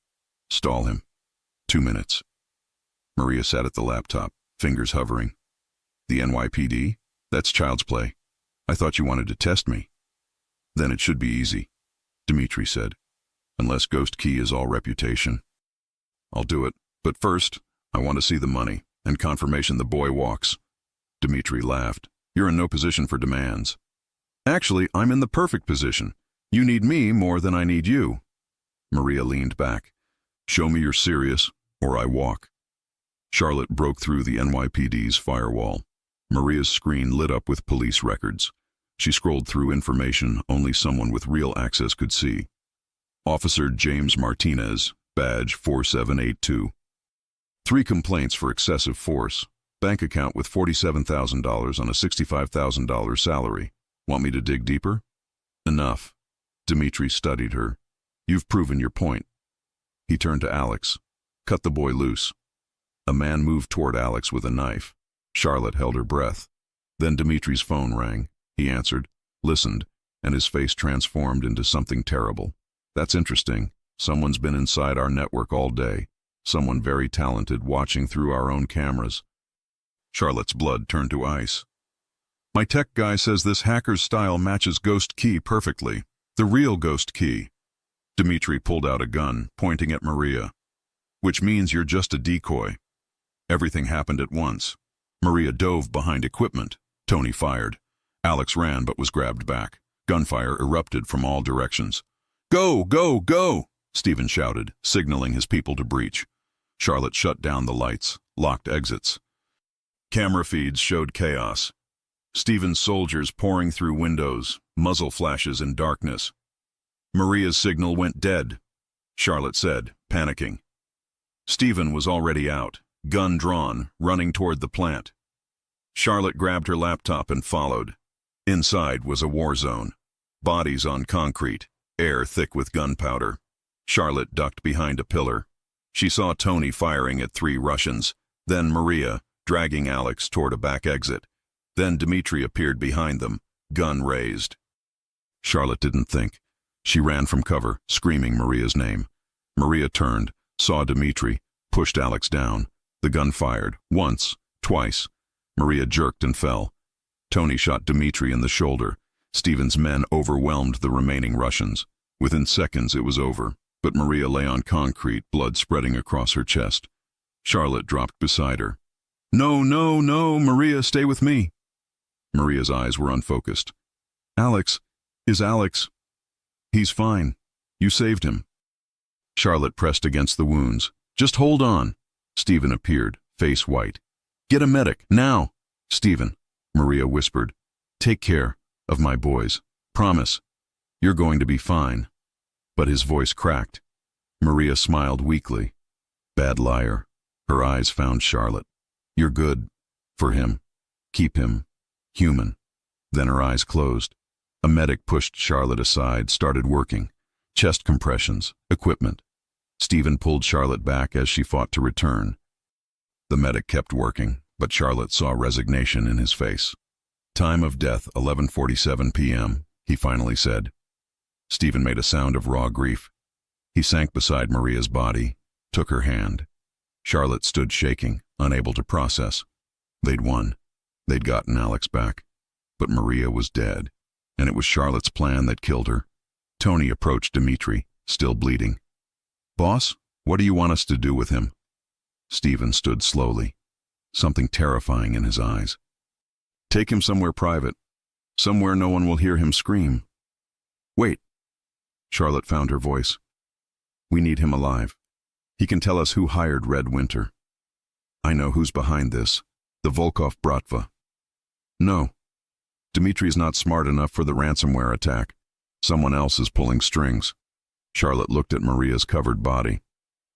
"Stall him. 2 minutes." Maria sat at the laptop, fingers hovering. "The NYPD? That's child's play. I thought you wanted to test me." "Then it should be easy," Dmitry said. "Unless Ghost Key is all reputation." "I'll do it, but first, I want to see the money and confirmation the boy walks." Dmitry laughed. "You're in no position for demands." "Actually, I'm in the perfect position. You need me more than I need you." Maria leaned back. "Show me you're serious, or I walk." Charlotte broke through the NYPD's firewall. Maria's screen lit up with police records. She scrolled through information only someone with real access could see. Officer James Martinez, badge 4782. 3 complaints for excessive force. Bank account with $47,000 on a $65,000 salary. Want me to dig deeper? Enough. Dmitry studied her. You've proven your point. He turned to Alex. Cut the boy loose. A man moved toward Alex with a knife. Charlotte held her breath. Then Dmitry's phone rang. He answered, listened, and his face transformed into something terrible. That's interesting. Someone's been inside our network all day. Someone very talented watching through our own cameras. Charlotte's blood turned to ice. My tech guy says this hacker's style matches Ghost Key perfectly. The real Ghost Key. Dmitry pulled out a gun, pointing at Maria. Which means you're just a decoy. Everything happened at once. Maria dove behind equipment. Tony fired. Alex ran but was grabbed back. Gunfire erupted from all directions. Go, go, go! Stephen shouted, signaling his people to breach. Charlotte shut down the lights, locked exits. Camera feeds showed chaos. Stephen's soldiers pouring through windows, muzzle flashes in darkness. Maria's signal went dead, Charlotte said, panicking. Stephen was already out, gun drawn, running toward the plant. Charlotte grabbed her laptop and followed. Inside was a war zone. Bodies on concrete, air thick with gunpowder. Charlotte ducked behind a pillar. She saw Tony firing at 3 Russians, then Maria, dragging Alex toward a back exit. Then Dmitry appeared behind them, gun raised. Charlotte didn't think. She ran from cover, screaming Maria's name. Maria turned, saw Dmitry, pushed Alex down. The gun fired, once, twice. Maria jerked and fell. Tony shot Dmitry in the shoulder. Stephen's men overwhelmed the remaining Russians. Within seconds it was over, but Maria lay on concrete, blood spreading across her chest. Charlotte dropped beside her. No, no, no, Maria, stay with me. Maria's eyes were unfocused. Alex, is Alex? He's fine. You saved him. Charlotte pressed against the wounds. Just hold on. Stephen appeared, face white. Get a medic, now. Stephen, Maria whispered. Take care of my boys. Promise. You're going to be fine. But his voice cracked. Maria smiled weakly. Bad liar. Her eyes found Charlotte. You're good. For him. Keep him. Human. Then her eyes closed. A medic pushed Charlotte aside, started working. Chest compressions, equipment. Stephen pulled Charlotte back as she fought to return. The medic kept working, but Charlotte saw resignation in his face. Time of death, 11:47 p.m., he finally said. Stephen made a sound of raw grief. He sank beside Maria's body, took her hand. Charlotte stood shaking, unable to process. They'd won. They'd gotten Alex back. But Maria was dead, and it was Charlotte's plan that killed her. Tony approached Dmitry, still bleeding. Boss, what do you want us to do with him? Stephen stood slowly, something terrifying in his eyes. Take him somewhere private, somewhere no one will hear him scream. Wait. Charlotte found her voice. We need him alive. He can tell us who hired Red Winter. I know who's behind this. The Volkov Bratva. No. Dmitri's not smart enough for the ransomware attack. Someone else is pulling strings. Charlotte looked at Maria's covered body.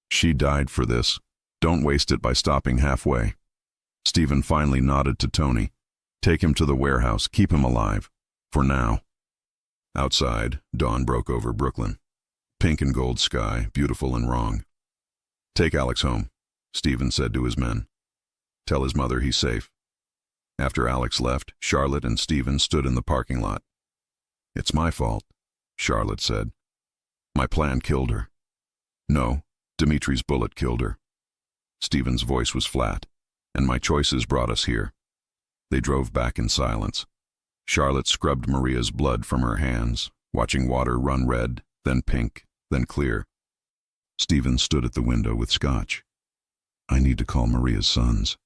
She died for this. Don't waste it by stopping halfway. Stephen finally nodded to Tony. Take him to the warehouse. Keep him alive. For now. Outside, dawn broke over Brooklyn. Pink and gold sky, beautiful and wrong. Take Alex home, Stephen said to his men. Tell his mother he's safe. After Alex left, Charlotte and Stephen stood in the parking lot. It's my fault, Charlotte said. My plan killed her. No, Dmitri's bullet killed her. Stephen's voice was flat, and my choices brought us here. They drove back in silence. Charlotte scrubbed Maria's blood from her hands, watching water run red, then pink, then clear. Stephen stood at the window with scotch. I need to call Maria's sons.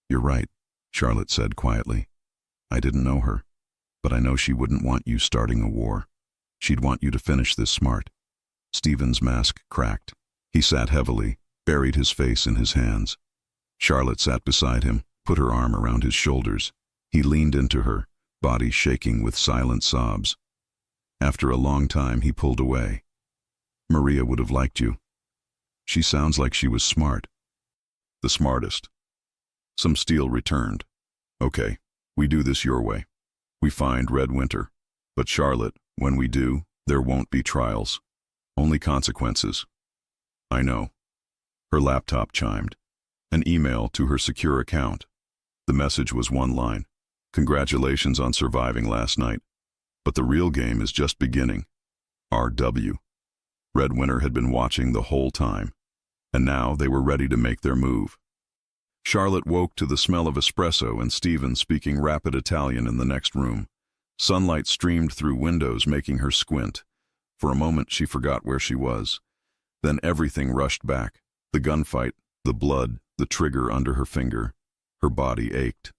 You're right, Charlotte said quietly. I didn't know her, but I know she wouldn't want you starting a war. She'd want you to finish this smart. Stephen's mask cracked. He sat heavily, buried his face in his hands. Charlotte sat beside him, put her arm around his shoulders. He leaned into her, body shaking with silent sobs. After a long time, he pulled away. Maria would have liked you. She sounds like she was smart. The smartest. Some steel returned. Okay, we do this your way. We find Red Winter. But Charlotte, when we do, there won't be trials. Only consequences. I know. Her laptop chimed. An email to her secure account. The message was one line. Congratulations on surviving last night. But the real game is just beginning. RW. Red Winter had been watching the whole time. And now they were ready to make their move. Charlotte woke to the smell of espresso and Stephen speaking rapid Italian in the next room. Sunlight streamed through windows, making her squint. For a moment she forgot where she was. Then everything rushed back. The gunfight, the blood, the trigger under her finger. Her body ached.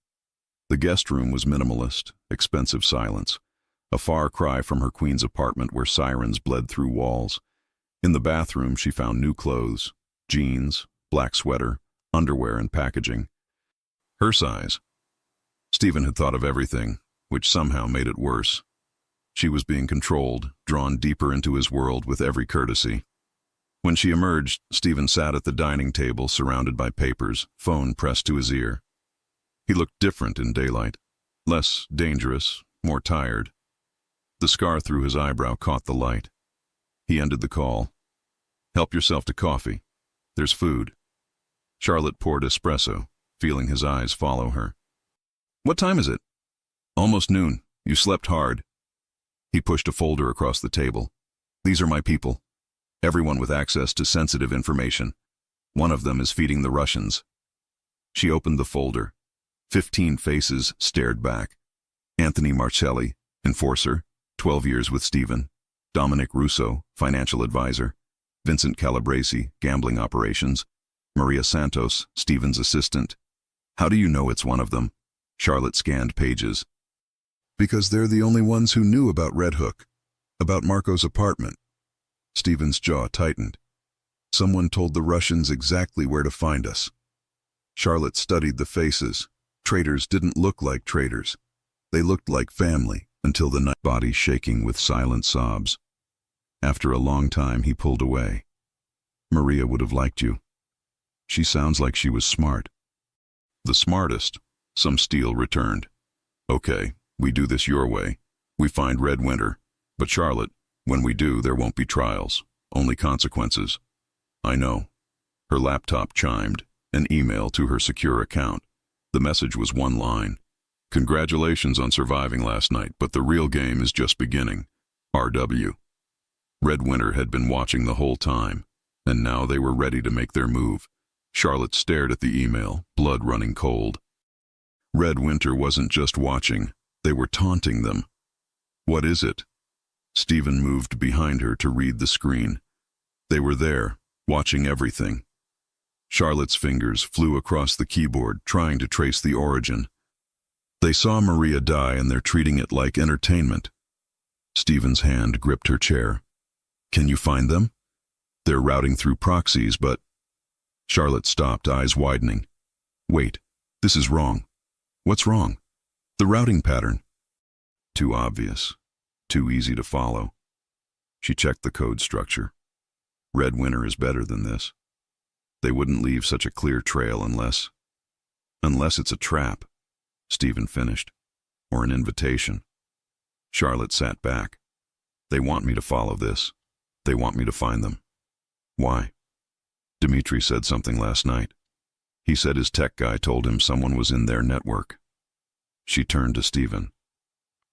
The guest room was minimalist, expensive silence. A far cry from her queen's apartment where sirens bled through walls. In the bathroom she found new clothes, jeans, black sweater, underwear and packaging. Her size. Stephen had thought of everything, which somehow made it worse. She was being controlled, drawn deeper into his world with every courtesy. When she emerged, Stephen sat at the dining table surrounded by papers, phone pressed to his ear. He looked different in daylight, less dangerous, more tired. The scar through his eyebrow caught the light. He ended the call. Help yourself to coffee. There's food. Charlotte poured espresso, feeling his eyes follow her. What time is it? Almost noon. You slept hard. He pushed a folder across the table. These are my people. Everyone with access to sensitive information. One of them is feeding the Russians. She opened the folder. 15 faces stared back. Anthony Marcelli, enforcer, 12 years with Stephen. Dominic Russo, financial advisor. Vincent Calabresi, gambling operations. Maria Santos, Stephen's assistant. How do you know it's one of them? Charlotte scanned pages. Because they're the only ones who knew about Red Hook, about Marco's apartment. Stephen's jaw tightened. Someone told the Russians exactly where to find us. Charlotte studied the faces. Traitors didn't look like traitors. They looked like family, until the night body shaking with silent sobs. After a long time, he pulled away. Maria would have liked you. She sounds like she was smart. The smartest. Some steel returned. Okay, we do this your way. We find Red Winter. But Charlotte, when we do, there won't be trials. Only consequences. I know. Her laptop chimed. An email to her secure account. The message was one line. Congratulations on surviving last night, but the real game is just beginning. RW. Red Winter had been watching the whole time, and now they were ready to make their move. Charlotte stared at the email, blood running cold. Red Winter wasn't just watching, they were taunting them. What is it? Stephen moved behind her to read the screen. They were there, watching everything. Charlotte's fingers flew across the keyboard, trying to trace the origin. They saw Maria die and they're treating it like entertainment. Stephen's hand gripped her chair. Can you find them? They're routing through proxies, but... Charlotte stopped, eyes widening. Wait, This is wrong. What's wrong? The routing pattern. Too obvious. Too easy to follow. She checked the code structure. Red Winter is better than this. They wouldn't leave such a clear trail unless it's a trap, Stephen finished, or an invitation. Charlotte sat back. They want me to follow this. They want me to find them. Why? Dmitri said something last night. He said his tech guy told him someone was in their network. She turned to Stephen.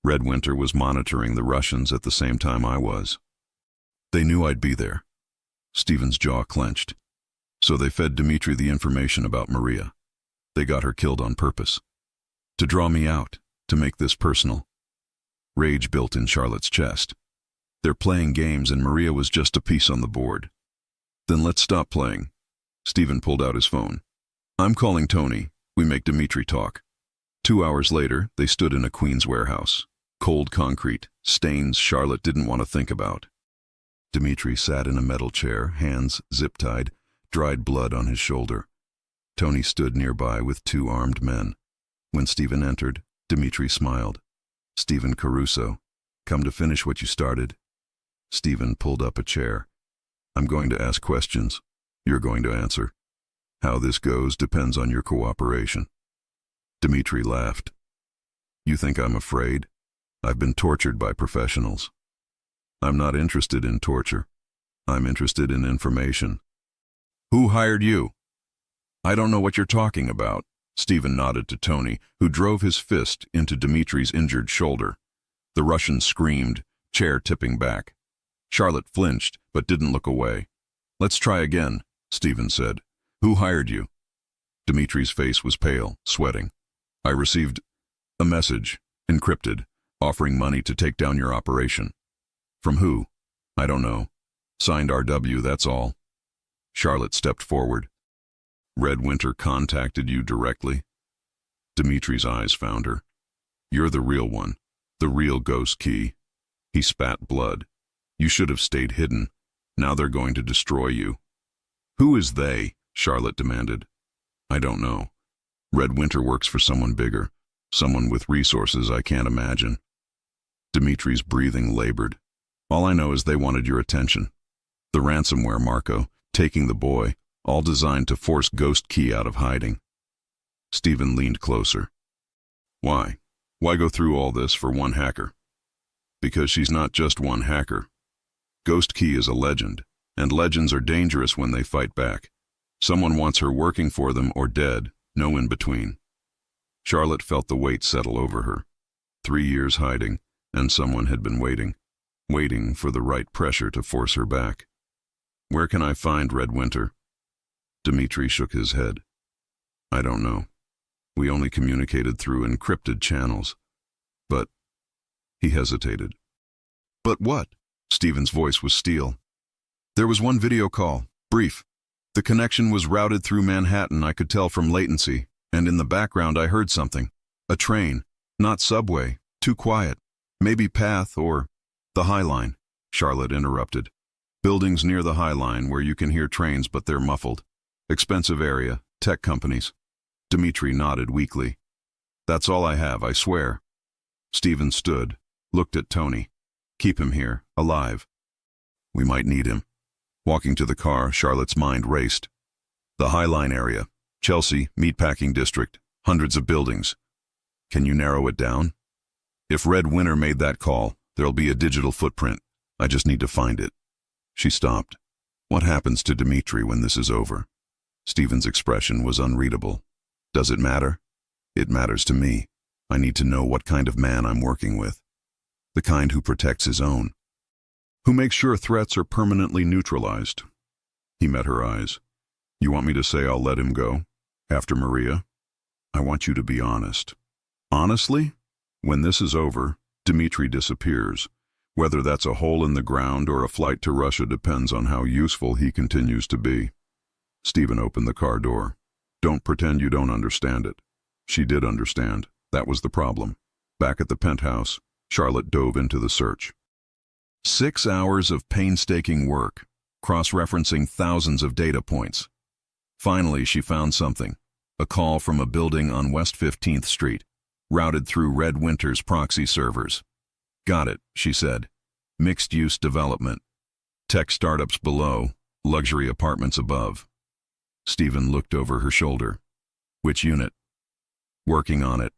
Red Winter was monitoring the Russians at the same time I was. They knew I'd be there. Stephen's jaw clenched. So they fed Dmitri the information about Maria. They got her killed on purpose. To draw me out, to make this personal. Rage built in Charlotte's chest. They're playing games and Maria was just a piece on the board. Then let's stop playing. Stephen pulled out his phone. I'm calling Tony. We make Dmitri talk. 2 hours later, they stood in a Queens warehouse. Cold concrete, stains Charlotte didn't want to think about. Dmitri sat in a metal chair, hands zip-tied, dried blood on his shoulder. Tony stood nearby with 2 armed men. When Stephen entered, Dmitri smiled. Stephen Caruso, come to finish what you started? Stephen pulled up a chair. I'm going to ask questions. You're going to answer. How this goes depends on your cooperation. Dmitri laughed. You think I'm afraid? I've been tortured by professionals. I'm not interested in torture. I'm interested in information. Who hired you? I don't know what you're talking about. Stephen nodded to Tony, who drove his fist into Dmitri's injured shoulder. The Russian screamed, chair tipping back. Charlotte flinched, but didn't look away. Let's try again, Stephen said. Who hired you? Dmitri's face was pale, sweating. I received a message, encrypted, offering money to take down your operation. From who? I don't know. Signed RW, that's all. Charlotte stepped forward. Red Winter contacted you directly? Dmitri's eyes found her. You're the real one, the real Ghost Key. He spat blood. You should have stayed hidden. Now they're going to destroy you. Who is they? Charlotte demanded. I don't know. Red Winter works for someone bigger, someone with resources I can't imagine. Dmitri's breathing labored. All I know is they wanted your attention. The ransomware, Marco, taking the boy, all designed to force Ghost Key out of hiding. Stephen leaned closer. Why? Why go through all this for one hacker? Because she's not just one hacker. Ghost Key is a legend, and legends are dangerous when they fight back. Someone wants her working for them or dead, no in between. Charlotte felt the weight settle over her. 3 years hiding, and someone had been waiting for the right pressure to force her back. Where can I find Red Winter? Dmitri shook his head. I don't know. We only communicated through encrypted channels. But... He hesitated. But what? Stephen's voice was steel. There was one video call, brief. The connection was routed through Manhattan, I could tell from latency, and in the background I heard something. A train, not subway, too quiet. Maybe Path or the High Line, Charlotte interrupted. Buildings near the High Line where you can hear trains but they're muffled. Expensive area, tech companies. Dmitri nodded weakly. That's all I have, I swear. Stephen stood, looked at Tony. Keep him here, alive. We might need him. Walking to the car, Charlotte's mind raced. The High Line area, Chelsea, meatpacking district, hundreds of buildings. Can you narrow it down? If Red Winter made that call, there'll be a digital footprint. I just need to find it. She stopped. What happens to Dmitri when this is over? Stephen's expression was unreadable. Does it matter? It matters to me. I need to know what kind of man I'm working with. The kind who protects his own. Who makes sure threats are permanently neutralized. He met her eyes. You want me to say I'll let him go? After Maria? I want you to be honest. Honestly? When this is over, Dmitri disappears. Whether that's a hole in the ground or a flight to Russia depends on how useful he continues to be. Stephen opened the car door. Don't pretend you don't understand it. She did understand. That was the problem. Back at the penthouse, Charlotte dove into the search. 6 hours of painstaking work, cross-referencing thousands of data points. Finally, she found something. A call from a building on West 15th Street, routed through Red Winter's proxy servers. Got it, she said. Mixed-use development. Tech startups below, luxury apartments above. Stephen looked over her shoulder. Which unit? Working on it.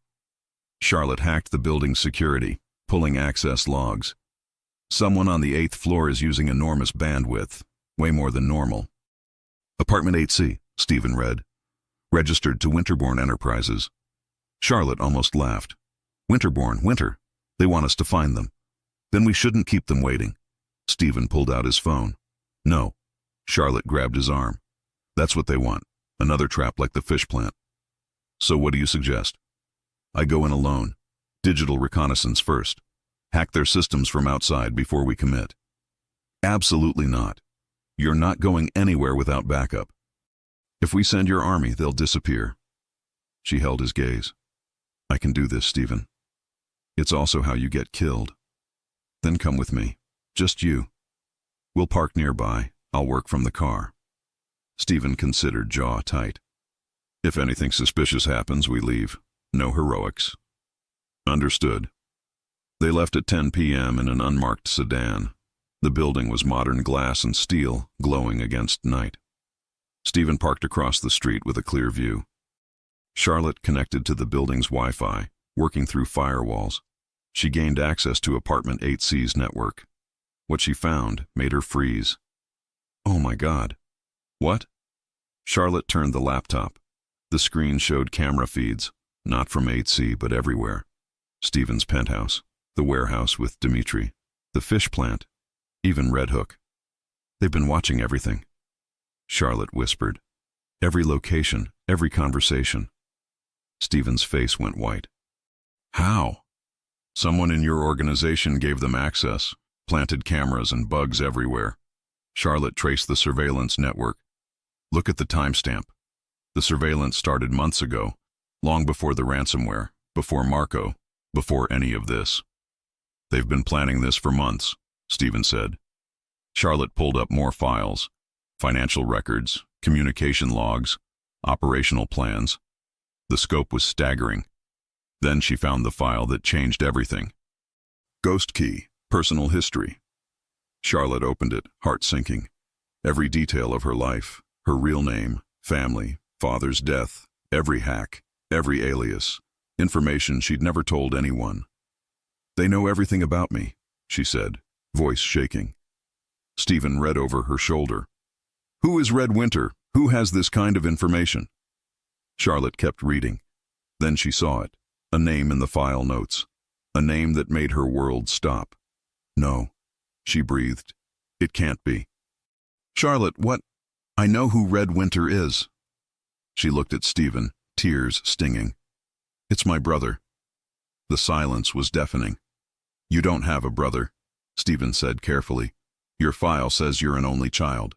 Charlotte hacked the building's security, pulling access logs. Someone on the 8th floor is using enormous bandwidth, way more than normal. Apartment 8C, Stephen read. Registered to Winterborn Enterprises. Charlotte almost laughed. Winterborn, Winter. They want us to find them. Then we shouldn't keep them waiting. Stephen pulled out his phone. No. Charlotte grabbed his arm. That's what they want. Another trap like the fish plant. So what do you suggest? I go in alone. Digital reconnaissance first. Hack their systems from outside before we commit. Absolutely not. You're not going anywhere without backup. If we send your army, they'll disappear. She held his gaze. I can do this, Stephen. It's also how you get killed. Then come with me. Just you. We'll park nearby. I'll work from the car. Stephen considered, jaw tight. If anything suspicious happens, we leave. No heroics. Understood. They left at 10 p.m. in an unmarked sedan. The building was modern glass and steel, glowing against night. Stephen parked across the street with a clear view. Charlotte connected to the building's Wi-Fi, working through firewalls. She gained access to Apartment 8C's network. What she found made her freeze. Oh my God. What? Charlotte turned the laptop. The screen showed camera feeds, not from 8C but everywhere. Stephen's penthouse, the warehouse with Dimitri, the fish plant, even Red Hook. They've been watching everything. Charlotte whispered. Every location, every conversation. Stephen's face went white. How? Someone in your organization gave them access, planted cameras and bugs everywhere. Charlotte traced the surveillance network. Look at the timestamp. The surveillance started months ago, long before the ransomware, before Marco, before any of this. They've been planning this for months, Stephen said. Charlotte pulled up more files. Financial records, communication logs, operational plans. The scope was staggering. Then she found the file that changed everything. Ghost key, personal history. Charlotte opened it, heart sinking. Every detail of her life, her real name, family, father's death, every hack, every alias, information she'd never told anyone. They know everything about me, she said, voice shaking. Stephen read over her shoulder. Who is Red Winter? Who has this kind of information? Charlotte kept reading. Then she saw it, a name in the file notes, a name that made her world stop. No, she breathed. It can't be. Charlotte, what? I know who Red Winter is. She looked at Stephen, tears stinging. It's my brother. The silence was deafening. You don't have a brother, Stephen said carefully. Your file says you're an only child.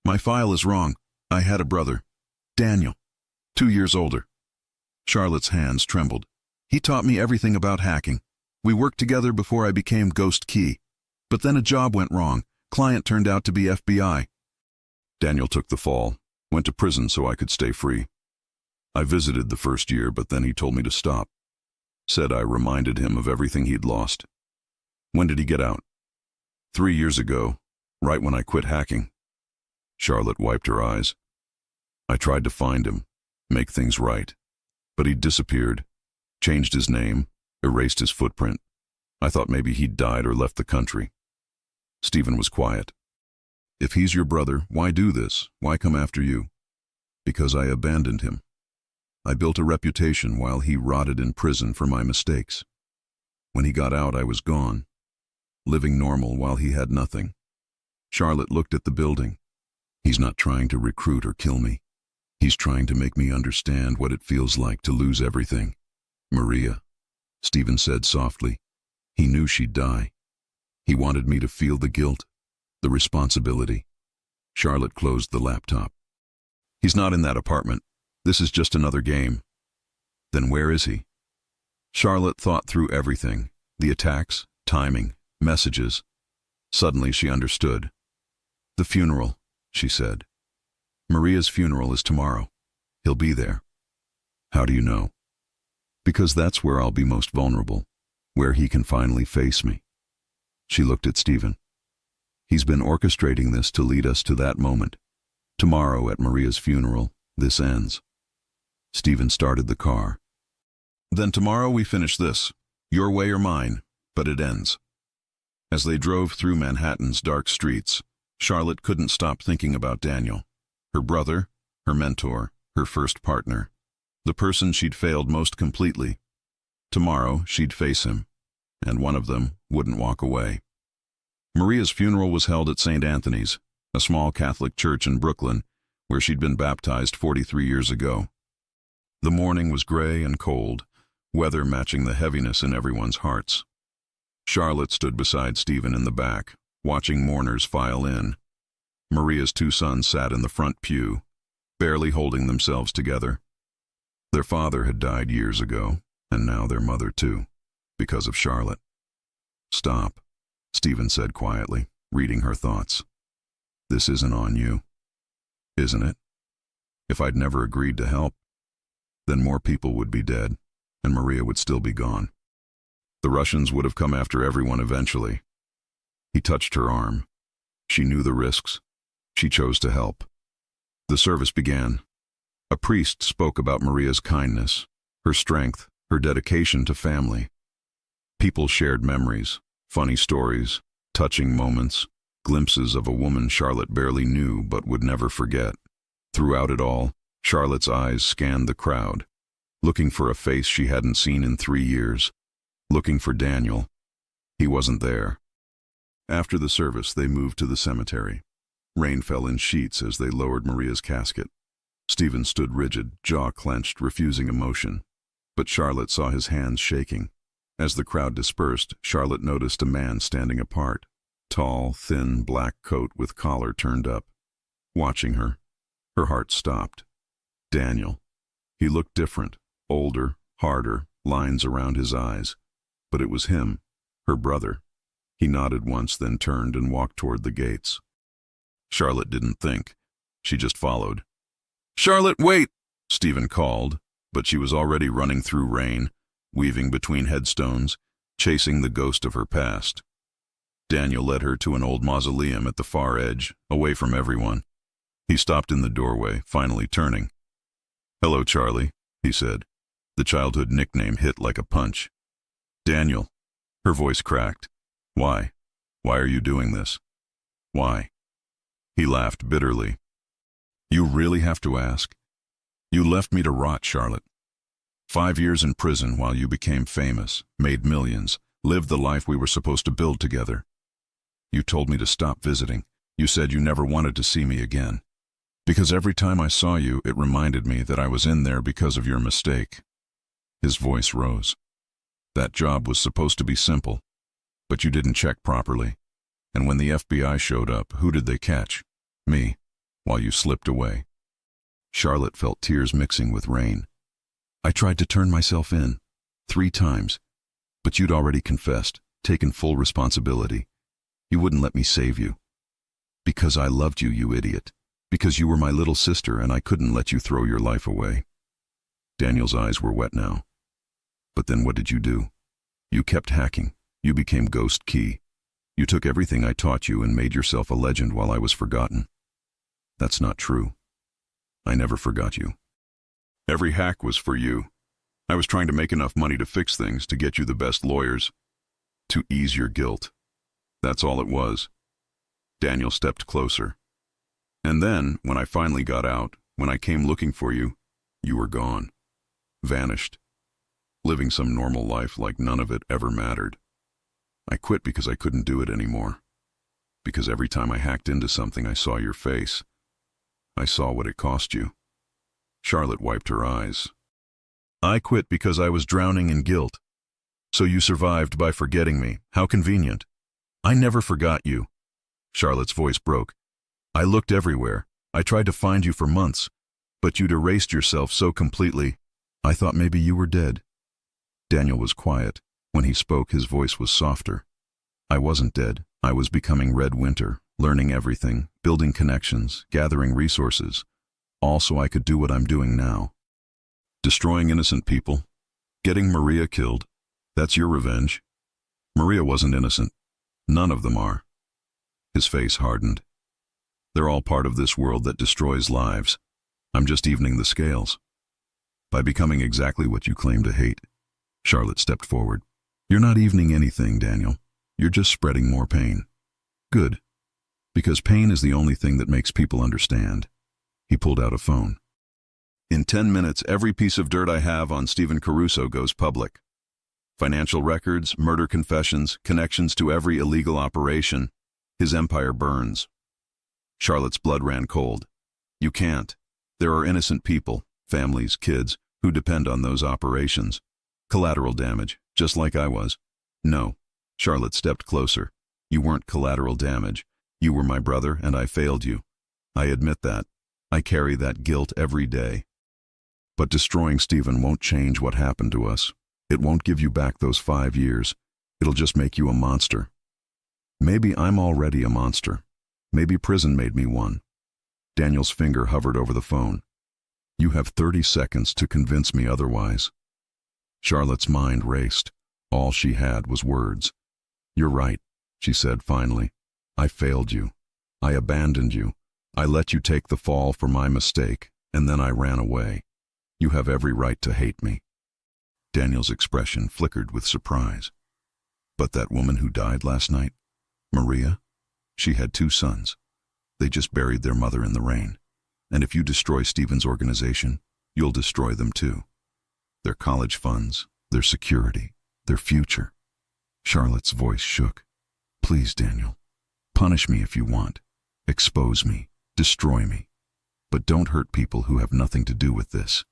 My file is wrong. I had a brother. Daniel. 2 years older. Charlotte's hands trembled. He taught me everything about hacking. We worked together before I became Ghost Key. But then a job went wrong. Client turned out to be FBI. Daniel took the fall, went to prison so I could stay free. I visited the first year, but then he told me to stop. Said I reminded him of everything he'd lost. When did he get out? 3 years ago, right when I quit hacking. Charlotte wiped her eyes. I tried to find him, make things right. But he'd disappeared, changed his name, erased his footprint. I thought maybe he'd died or left the country. Stephen was quiet. If he's your brother, why do this? Why come after you? Because I abandoned him. I built a reputation while he rotted in prison for my mistakes. When he got out, I was gone, living normal while he had nothing. Charlotte looked at the building. He's not trying to recruit or kill me. He's trying to make me understand what it feels like to lose everything. Maria, Stephen said softly. He knew she'd die. He wanted me to feel the guilt, the responsibility. Charlotte closed the laptop. He's not in that apartment. This is just another game. Then where is he? Charlotte thought through everything, the attacks, timing, messages. Suddenly she understood. The funeral, she said. Maria's funeral is tomorrow. He'll be there. How do you know? Because that's where I'll be most vulnerable, where he can finally face me. She looked at Stephen. He's been orchestrating this to lead us to that moment. Tomorrow at Maria's funeral, this ends. Stephen started the car. Then tomorrow we finish this, your way or mine, but it ends. As they drove through Manhattan's dark streets, Charlotte couldn't stop thinking about Daniel, her brother, her mentor, her first partner, the person she'd failed most completely. Tomorrow she'd face him, and one of them wouldn't walk away. Maria's funeral was held at St. Anthony's, a small Catholic church in Brooklyn, where she'd been baptized 43 years ago. The morning was gray and cold, weather matching the heaviness in everyone's hearts. Charlotte stood beside Stephen in the back, watching mourners file in. Maria's two sons sat in the front pew, barely holding themselves together. Their father had died years ago, and now their mother too, because of Charlotte. "Stop," Stephen said quietly, reading her thoughts. "This isn't on you, isn't it? If I'd never agreed to help, then more people would be dead, and Maria would still be gone. The Russians would have come after everyone eventually." He touched her arm. She knew the risks. She chose to help. The service began. A priest spoke about Maria's kindness, her strength, her dedication to family. People shared memories, funny stories, touching moments, glimpses of a woman Charlotte barely knew but would never forget. Throughout it all, Charlotte's eyes scanned the crowd, looking for a face she hadn't seen in 3 years, looking for Daniel. He wasn't there. After the service, they moved to the cemetery. Rain fell in sheets as they lowered Maria's casket. Stephen stood rigid, jaw clenched, refusing emotion. But Charlotte saw his hands shaking. As the crowd dispersed, Charlotte noticed a man standing apart, tall, thin, black coat with collar turned up. Watching her, her heart stopped. Daniel. He looked different, older, harder, lines around his eyes. But it was him, her brother. He nodded once, then turned and walked toward the gates. Charlotte didn't think. She just followed. "Charlotte, wait!" Stephen called, but she was already running through rain, weaving between headstones, chasing the ghost of her past. Daniel led her to an old mausoleum at the far edge, away from everyone. He stopped in the doorway, finally turning. "Hello, Charlie," he said. The childhood nickname hit like a punch. "Daniel." Her voice cracked. "Why? Why are you doing this? Why?" He laughed bitterly. "You really have to ask? You left me to rot, Charlotte. 5 years in prison while you became famous, made millions, lived the life we were supposed to build together. You told me to stop visiting. You said you never wanted to see me again. Because every time I saw you, it reminded me that I was in there because of your mistake." His voice rose. "That job was supposed to be simple, but you didn't check properly. And when the FBI showed up, who did they catch? Me, while you slipped away." Charlotte felt tears mixing with rain. "I tried to turn myself in, 3 times, but you'd already confessed, taken full responsibility. You wouldn't let me save you. Because I loved you, you idiot. Because you were my little sister and I couldn't let you throw your life away." Daniel's eyes were wet now. "But then what did you do? You kept hacking. You became Ghost Key. You took everything I taught you and made yourself a legend while I was forgotten." "That's not true. I never forgot you. Every hack was for you. I was trying to make enough money to fix things, to get you the best lawyers, to ease your guilt. That's all it was." Daniel stepped closer. "And then, when I finally got out, when I came looking for you, you were gone. Vanished. Living some normal life like none of it ever mattered. I quit because I couldn't do it anymore. Because every time I hacked into something, I saw your face. I saw what it cost you." Charlotte wiped her eyes. "I quit because I was drowning in guilt. So you survived by forgetting me. How convenient. I never forgot you." Charlotte's voice broke. "I looked everywhere. I tried to find you for months. But you'd erased yourself so completely. I thought maybe you were dead." Daniel was quiet. When he spoke, his voice was softer. "I wasn't dead. I was becoming Red Winter, learning everything, building connections, gathering resources, all so I could do what I'm doing now." Destroying innocent people? Getting Maria killed? That's your revenge? Maria wasn't innocent. None of them are. His face hardened. They're all part of this world that destroys lives. I'm just evening the scales. By becoming exactly what you claim to hate. Charlotte stepped forward. You're not evening anything, Daniel. You're just spreading more pain. Good. Because pain is the only thing that makes people understand. He pulled out a phone. In 10 minutes, every piece of dirt I have on Stephen Caruso goes public. Financial records, murder confessions, connections to every illegal operation. His empire burns. Charlotte's blood ran cold. You can't. There are innocent people, families, kids, who depend on those operations. Collateral damage, just like I was. No. Charlotte stepped closer. You weren't collateral damage. You were my brother, and I failed you. I admit that. I carry that guilt every day. But destroying Stephen won't change what happened to us. It won't give you back those 5 years. It'll just make you a monster. Maybe I'm already a monster. Maybe prison made me one. Daniel's finger hovered over the phone. You have 30 seconds to convince me otherwise. Charlotte's mind raced. All she had was words. You're right, she said finally. I failed you. I abandoned you. I let you take the fall for my mistake, and then I ran away. You have every right to hate me. Daniel's expression flickered with surprise. But that woman who died last night, Maria, she had 2 sons. They just buried their mother in the rain. And if you destroy Stephen's organization, you'll destroy them too. Their college funds, their security, their future. Charlotte's voice shook. Please, Daniel, punish me if you want. Expose me, destroy me. But don't hurt people who have nothing to do with this.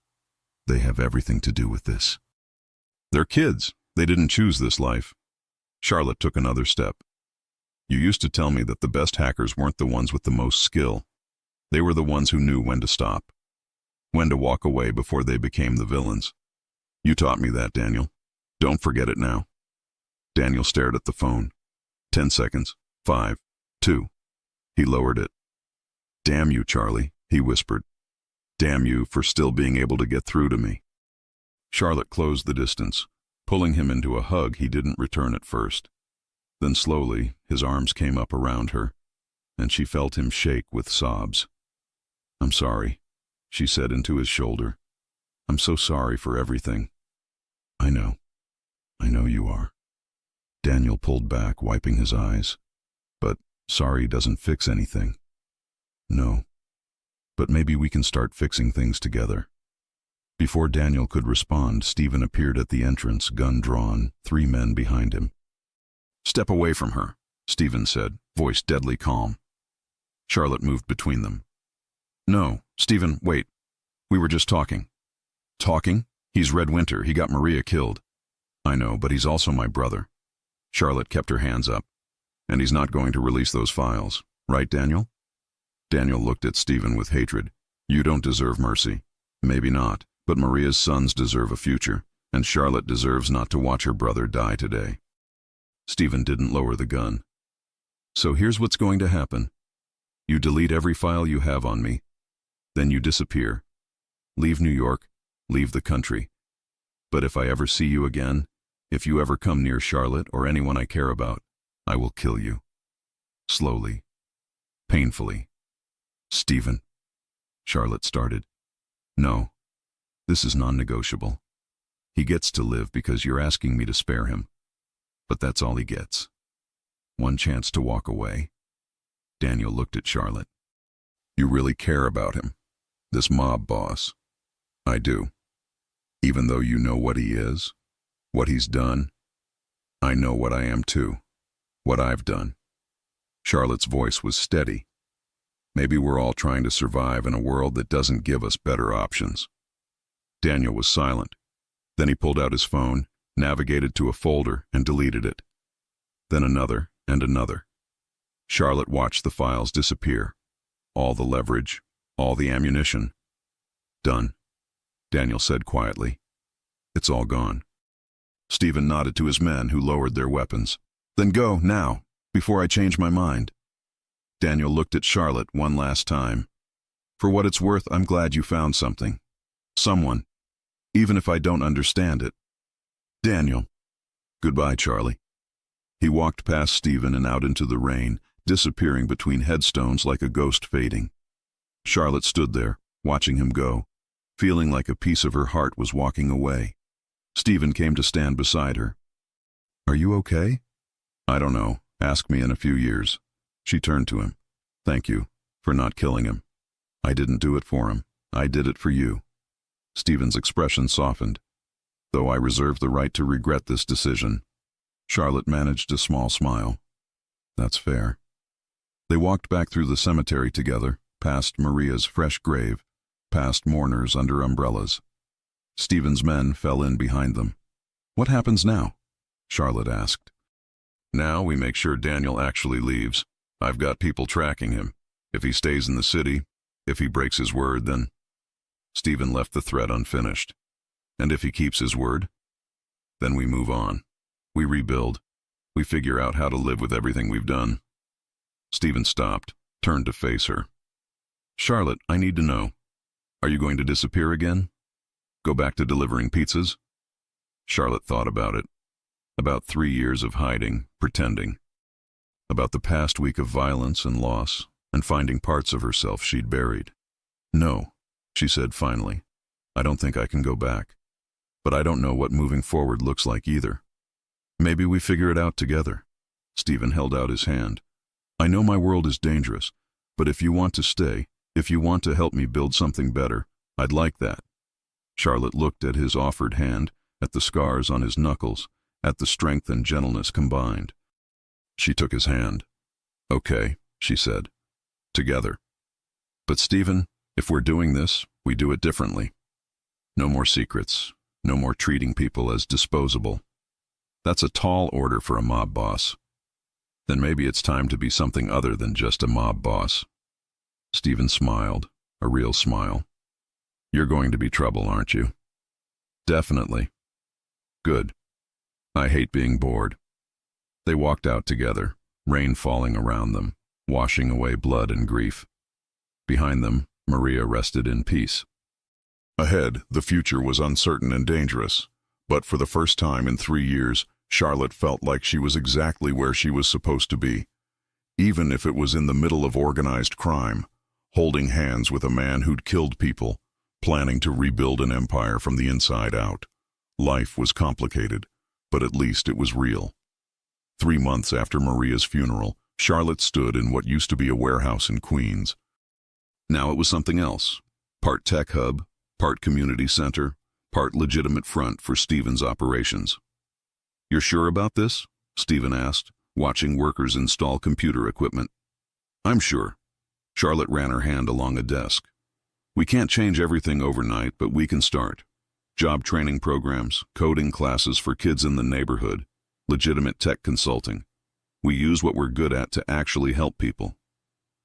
They have everything to do with this. They're kids. They didn't choose this life. Charlotte took another step. You used to tell me that the best hackers weren't the ones with the most skill. They were the ones who knew when to stop, when to walk away before they became the villains. You taught me that, Daniel. Don't forget it now. Daniel stared at the phone. 10 seconds. 5, 2. He lowered it. Damn you, Charlie, he whispered. Damn you for still being able to get through to me. Charlotte closed the distance, pulling him into a hug he didn't return at first. Then slowly, his arms came up around her, and she felt him shake with sobs. I'm sorry, she said into his shoulder. I'm so sorry for everything. I know you are. Daniel pulled back, wiping his eyes. But sorry doesn't fix anything. No. But maybe we can start fixing things together. Before Daniel could respond, Stephen appeared at the entrance, gun drawn, 3 men behind him. Step away from her, Stephen said, voice deadly calm. Charlotte moved between them. No, Stephen, wait. We were just talking. Talking? He's Red Winter. He got Maria killed. I know, but he's also my brother. Charlotte kept her hands up. And he's not going to release those files. Right, Daniel? Daniel looked at Stephen with hatred. You don't deserve mercy. Maybe not, but Maria's sons deserve a future, and Charlotte deserves not to watch her brother die today. Stephen didn't lower the gun. So here's what's going to happen. You delete every file you have on me. Then you disappear. Leave New York. Leave the country. But if I ever see you again, if you ever come near Charlotte or anyone I care about, I will kill you. Slowly. Painfully. Stephen. Charlotte started. No. This is non-negotiable. He gets to live because you're asking me to spare him. But that's all he gets. One chance to walk away. Daniel looked at Charlotte. You really care about him. This mob boss. I do. Even though you know what he is, what he's done, I know what I am too. What I've done. Charlotte's voice was steady. Maybe we're all trying to survive in a world that doesn't give us better options. Daniel was silent. Then he pulled out his phone, navigated to a folder, and deleted it. Then another and another. Charlotte watched the files disappear. All the leverage, all the ammunition. Done, Daniel said quietly. It's all gone. Stephen nodded to his men, who lowered their weapons. Then go, now, before I change my mind. Daniel looked at Charlotte one last time. For what it's worth, I'm glad you found something. Someone. even if I don't understand it. Daniel. Goodbye, Charlie. He walked past Stephen and out into the rain, disappearing between headstones like a ghost fading. Charlotte stood there, watching him go, feeling like a piece of her heart was walking away. Stephen came to stand beside her. Are you okay? I don't know. Ask me in a few years. She turned to him. Thank you for not killing him. I didn't do it for him. I did it for you. Stephen's expression softened. Though I reserve the right to regret this decision. Charlotte managed a small smile. That's fair. They walked back through the cemetery together, past Maria's fresh grave, past mourners under umbrellas. Stephen's men fell in behind them. What happens now? Charlotte asked. Now we make sure Daniel actually leaves. I've got people tracking him. If he stays in the city, if he breaks his word, then... Stephen left the threat unfinished. And if he keeps his word? Then we move on. We rebuild. We figure out how to live with everything we've done. Stephen stopped, turned to face her. Charlotte, I need to know. Are you going to disappear again? Go back to delivering pizzas? Charlotte thought about it. About 3 years of hiding, pretending. About the past week of violence and loss, and finding parts of herself she'd buried. No, she said finally. I don't think I can go back. But I don't know what moving forward looks like either. Maybe we figure it out together. Stephen held out his hand. I know my world is dangerous, but if you want to stay, if you want to help me build something better, I'd like that. Charlotte looked at his offered hand, at the scars on his knuckles, at the strength and gentleness combined. She took his hand. Okay, she said. Together. But Stephen, if we're doing this, we do it differently. No more secrets. No more treating people as disposable. That's a tall order for a mob boss. Then maybe it's time to be something other than just a mob boss. Stephen smiled, a real smile. You're going to be trouble, aren't you? Definitely. Good. I hate being bored. They walked out together, rain falling around them, washing away blood and grief. Behind them, Maria rested in peace. Ahead, the future was uncertain and dangerous, but for the first time in 3 years, Charlotte felt like she was exactly where she was supposed to be, even if it was in the middle of organized crime, holding hands with a man who'd killed people, planning to rebuild an empire from the inside out. Life was complicated, but at least it was real. 3 months after Maria's funeral, Charlotte stood in what used to be a warehouse in Queens. Now it was something else, part tech hub, part community center, part legitimate front for Stephen's operations. You're sure about this? Stephen asked, watching workers install computer equipment. I'm sure. Charlotte ran her hand along a desk. We can't change everything overnight, but we can start. Job training programs, coding classes for kids in the neighborhood, legitimate tech consulting. We use what we're good at to actually help people.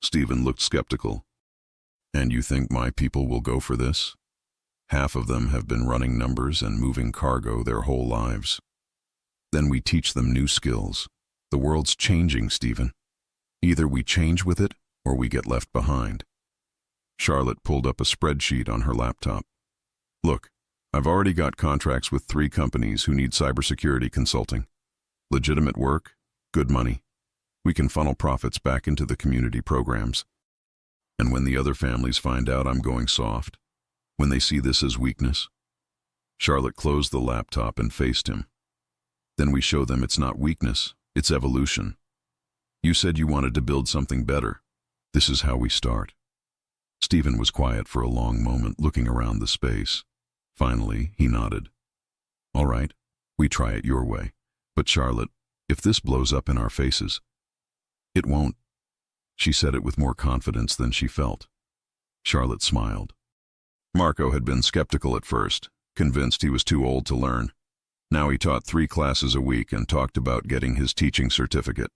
Stephen looked skeptical. And you think my people will go for this? Half of them have been running numbers and moving cargo their whole lives. Then we teach them new skills. The world's changing, Stephen. Either we change with it, or we get left behind. Charlotte pulled up a spreadsheet on her laptop. Look, I've already got contracts with 3 companies who need cybersecurity consulting. Legitimate work, good money. We can funnel profits back into the community programs. And when the other families find out I'm going soft, when they see this as weakness, Charlotte closed the laptop and faced him. Then we show them it's not weakness, it's evolution. You said you wanted to build something better. This is how we start. Stephen was quiet for a long moment, looking around the space. Finally, he nodded. All right, we try it your way. But Charlotte, if this blows up in our faces... It won't. She said it with more confidence than she felt. Charlotte smiled. Marco had been skeptical at first, convinced he was too old to learn. Now he taught 3 classes a week and talked about getting his teaching certificate.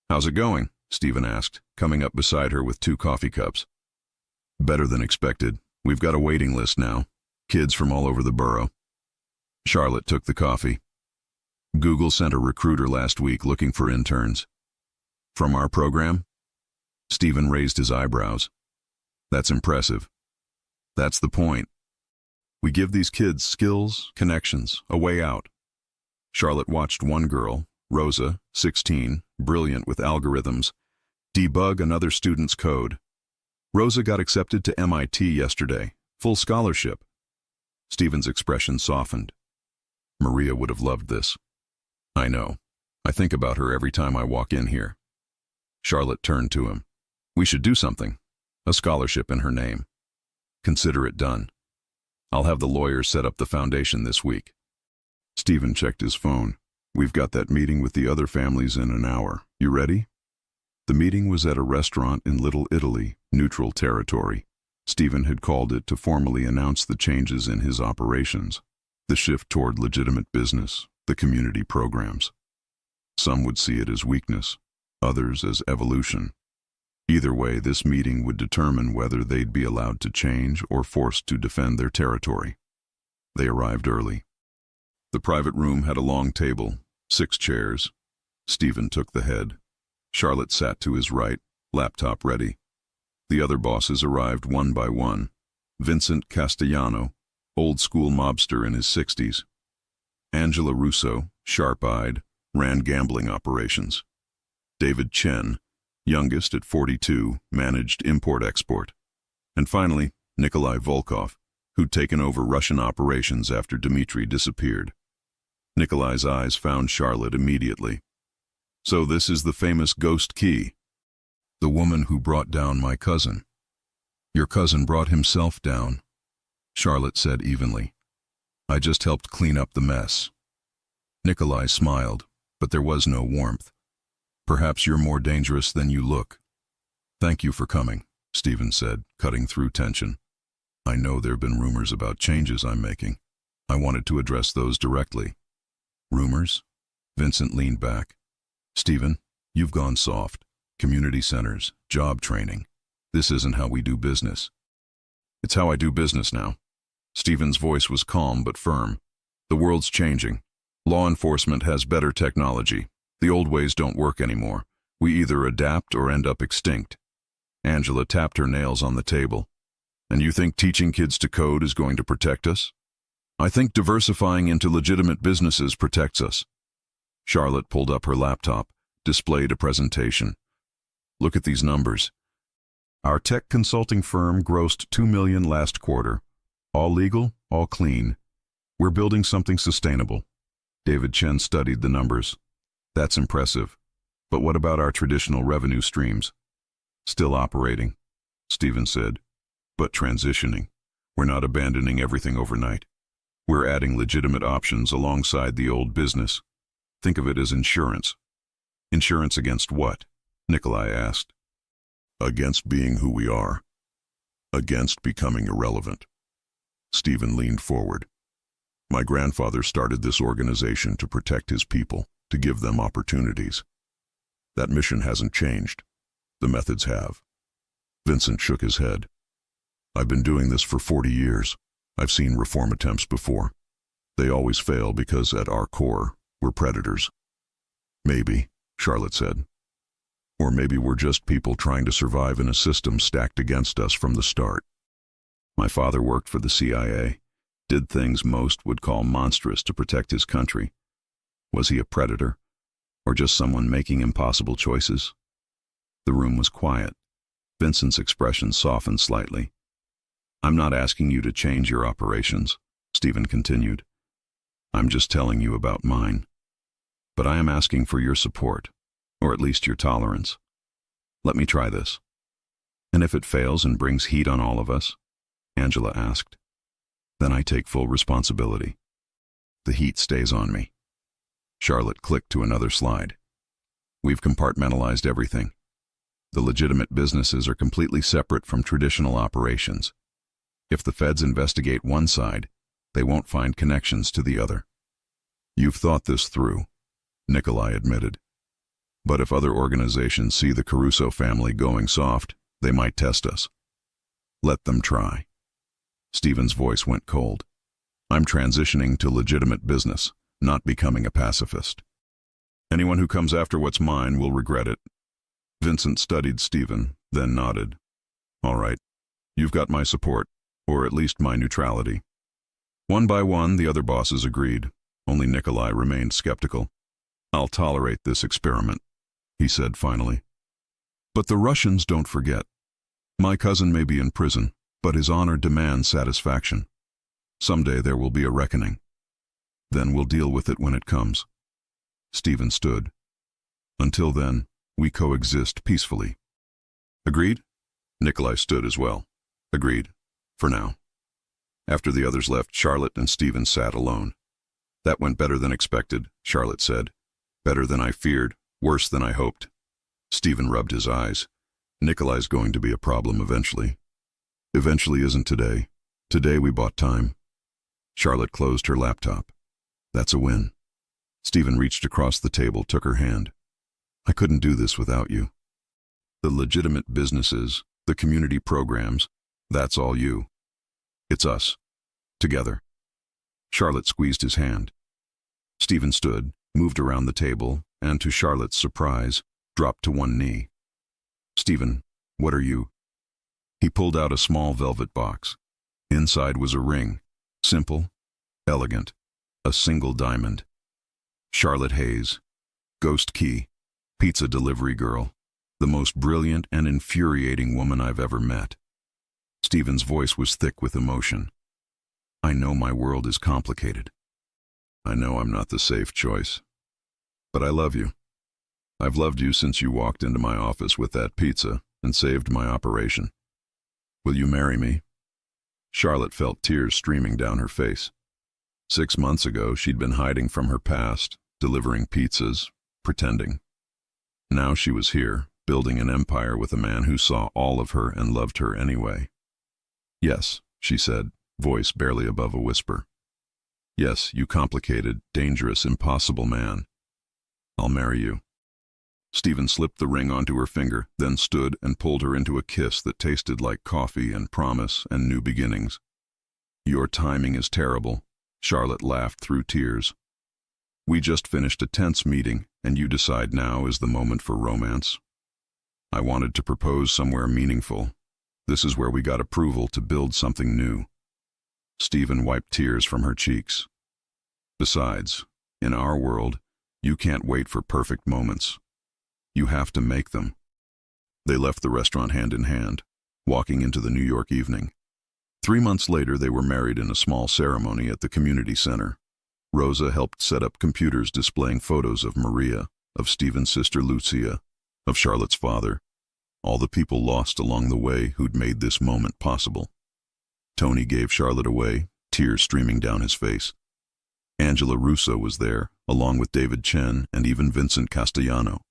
How's it going? Stephen asked, coming up beside her with 2 coffee cups. Better than expected. We've got a waiting list now. Kids from all over the borough. Charlotte took the coffee. Google sent a recruiter last week looking for interns. From our program? Stephen raised his eyebrows. That's impressive. That's the point. We give these kids skills, connections, a way out. Charlotte watched one girl, Rosa, 16, brilliant with algorithms, debug another student's code. Rosa got accepted to MIT yesterday, full scholarship. Stephen's expression softened. Maria would have loved this. I know. I think about her every time I walk in here. Charlotte turned to him. We should do something. A scholarship in her name. Consider it done. I'll have the lawyers set up the foundation this week. Stephen checked his phone. We've got that meeting with the other families in an hour. You ready? The meeting was at a restaurant in Little Italy, neutral territory. Stephen had called it to formally announce the changes in his operations, the shift toward legitimate business, the community programs. Some would see it as weakness, others as evolution. Either way, this meeting would determine whether they'd be allowed to change or forced to defend their territory. They arrived early. The private room had a long table, 6 chairs. Stephen took the head. Charlotte sat to his right, laptop ready. The other bosses arrived one by one. Vincent Castellano, old-school mobster in his 60s. Angela Russo, sharp-eyed, ran gambling operations. David Chen, youngest at 42, managed import-export. And finally, Nikolai Volkov, who'd taken over Russian operations after Dmitry disappeared. Nikolai's eyes found Charlotte immediately. So this is the famous ghost key. The woman who brought down my cousin. Your cousin brought himself down, Charlotte said evenly. I just helped clean up the mess. Nikolai smiled, but there was no warmth. Perhaps you're more dangerous than you look. Thank you for coming, Stephen said, cutting through tension. I know there have been rumors about changes I'm making. I wanted to address those directly. Rumors? Vincent leaned back. Stephen, you've gone soft. Community centers, job training. This isn't how we do business. It's how I do business now. Stephen's voice was calm but firm. The world's changing. Law enforcement has better technology. The old ways don't work anymore. We either adapt or end up extinct. Angela tapped her nails on the table. And you think teaching kids to code is going to protect us? I think diversifying into legitimate businesses protects us. Charlotte pulled up her laptop, displayed a presentation. Look at these numbers. Our tech consulting firm grossed $2 million last quarter. All legal, all clean. We're building something sustainable. David Chen studied the numbers. That's impressive. But what about our traditional revenue streams? Still operating, Stephen said, but transitioning. We're not abandoning everything overnight. We're adding legitimate options alongside the old business. Think of it as insurance. Insurance against what? Nikolai asked. Against being who we are. Against becoming irrelevant. Stephen leaned forward. My grandfather started this organization to protect his people, to give them opportunities. That mission hasn't changed. The methods have. Vincent shook his head. I've been doing this for 40 years. I've seen reform attempts before. They always fail because at our core, we're predators. Maybe, Charlotte said. Or maybe we're just people trying to survive in a system stacked against us from the start. My father worked for the CIA, did things most would call monstrous to protect his country. Was he a predator? Or just someone making impossible choices? The room was quiet. Vincent's expression softened slightly. I'm not asking you to change your operations, Stephen continued. I'm just telling you about mine. But I am asking for your support, or at least your tolerance. Let me try this. And if it fails and brings heat on all of us, Angela asked, then I take full responsibility. The heat stays on me. Charlotte clicked to another slide. We've compartmentalized everything. The legitimate businesses are completely separate from traditional operations. If the feds investigate one side, they won't find connections to the other. You've thought this through, Nikolai admitted. But if other organizations see the Caruso family going soft, they might test us. Let them try. Stephen's voice went cold. I'm transitioning to legitimate business, not becoming a pacifist. Anyone who comes after what's mine will regret it. Vincent studied Stephen, then nodded. All right, you've got my support, or at least my neutrality. One by one, the other bosses agreed. Only Nikolai remained skeptical. "I'll tolerate this experiment," he said finally. "But the Russians don't forget. My cousin may be in prison, but his honor demands satisfaction. Someday there will be a reckoning. Then we'll deal with it when it comes." Stephen stood. "Until then, we coexist peacefully." "Agreed?" Nikolai stood as well. "Agreed. For now." After the others left, Charlotte and Stephen sat alone. "That went better than expected," Charlotte said. "Better than I feared, worse than I hoped." Stephen rubbed his eyes. "Nikolai's going to be a problem eventually." "Eventually isn't today. Today we bought time." Charlotte closed her laptop. "That's a win." Stephen reached across the table, took her hand. "I couldn't do this without you. The legitimate businesses, the community programs, that's all you. It's us. Together." Charlotte squeezed his hand. Stephen stood, moved around the table, and to Charlotte's surprise, dropped to one knee. "Stephen, what are you?" He pulled out a small velvet box. Inside was a ring. Simple, elegant, a single diamond. Charlotte Hayes, ghost key, pizza delivery girl, the most brilliant and infuriating woman I've ever met. Stephen's voice was thick with emotion. "I know my world is complicated. I know I'm not the safe choice. But I love you. I've loved you since you walked into my office with that pizza and saved my operation. Will you marry me?" Charlotte felt tears streaming down her face. 6 months ago, she'd been hiding from her past, delivering pizzas, pretending. Now she was here, building an empire with a man who saw all of her and loved her anyway. "Yes," she said, voice barely above a whisper. "Yes, you complicated, dangerous, impossible man. I'll marry you." Stephen slipped the ring onto her finger, then stood and pulled her into a kiss that tasted like coffee and promise and new beginnings. "Your timing is terrible," Charlotte laughed through tears. "We just finished a tense meeting, and you decide now is the moment for romance. I wanted to propose somewhere meaningful. This is where we got approval to build something new." Stephen wiped tears from her cheeks. "Besides, in our world, you can't wait for perfect moments. You have to make them." They left the restaurant hand in hand, walking into the New York evening. 3 months later, they were married in a small ceremony at the community center. Rosa helped set up computers displaying photos of Maria, of Stephen's sister Lucia, of Charlotte's father, all the people lost along the way who'd made this moment possible. Tony gave Charlotte away, tears streaming down his face. Angela Russo was there, along with David Chen and even Vincent Castellano.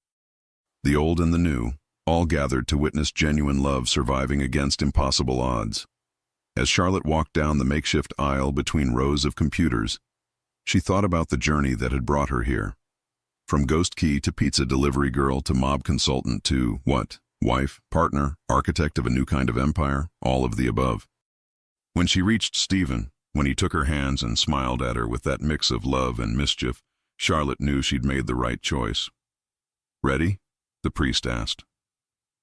The old and the new, all gathered to witness genuine love surviving against impossible odds. As Charlotte walked down the makeshift aisle between rows of computers, she thought about the journey that had brought her here. From ghost key to pizza delivery girl to mob consultant to, what, wife, partner, architect of a new kind of empire, all of the above. When she reached Stephen, when he took her hands and smiled at her with that mix of love and mischief, Charlotte knew she'd made the right choice. "Ready?" the priest asked.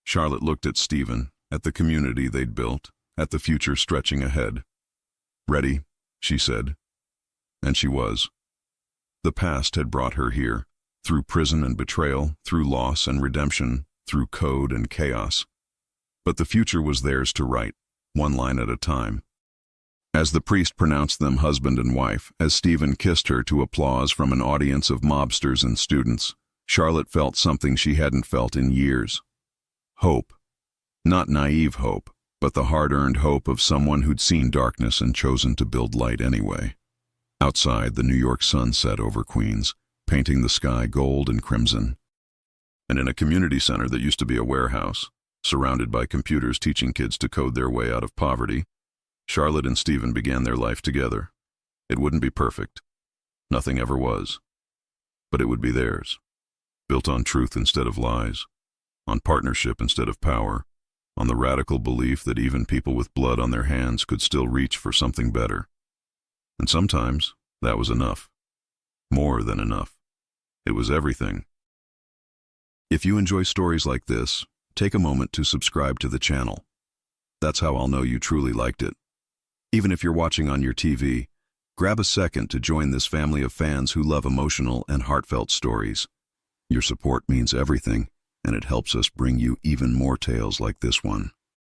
Charlotte looked at Stephen, at the community they'd built, at the future stretching ahead. "Ready," she said. And she was. The past had brought her here, through prison and betrayal, through loss and redemption, through code and chaos. But the future was theirs to write, one line at a time. As the priest pronounced them husband and wife, as Stephen kissed her to applause from an audience of mobsters and students, Charlotte felt something she hadn't felt in years. Hope. Not naive hope, but the hard-earned hope of someone who'd seen darkness and chosen to build light anyway. Outside, the New York sun set over Queens, painting the sky gold and crimson. And in a community center that used to be a warehouse, surrounded by computers teaching kids to code their way out of poverty, Charlotte and Stephen began their life together. It wouldn't be perfect. Nothing ever was. But it would be theirs. Built on truth instead of lies, on partnership instead of power, on the radical belief that even people with blood on their hands could still reach for something better. And sometimes, that was enough. More than enough. It was everything. If you enjoy stories like this, take a moment to subscribe to the channel. That's how I'll know you truly liked it. Even if you're watching on your TV, Grab a second to join this family of fans who love emotional and heartfelt stories. Your support means everything, and it helps us bring you even more tales like this one.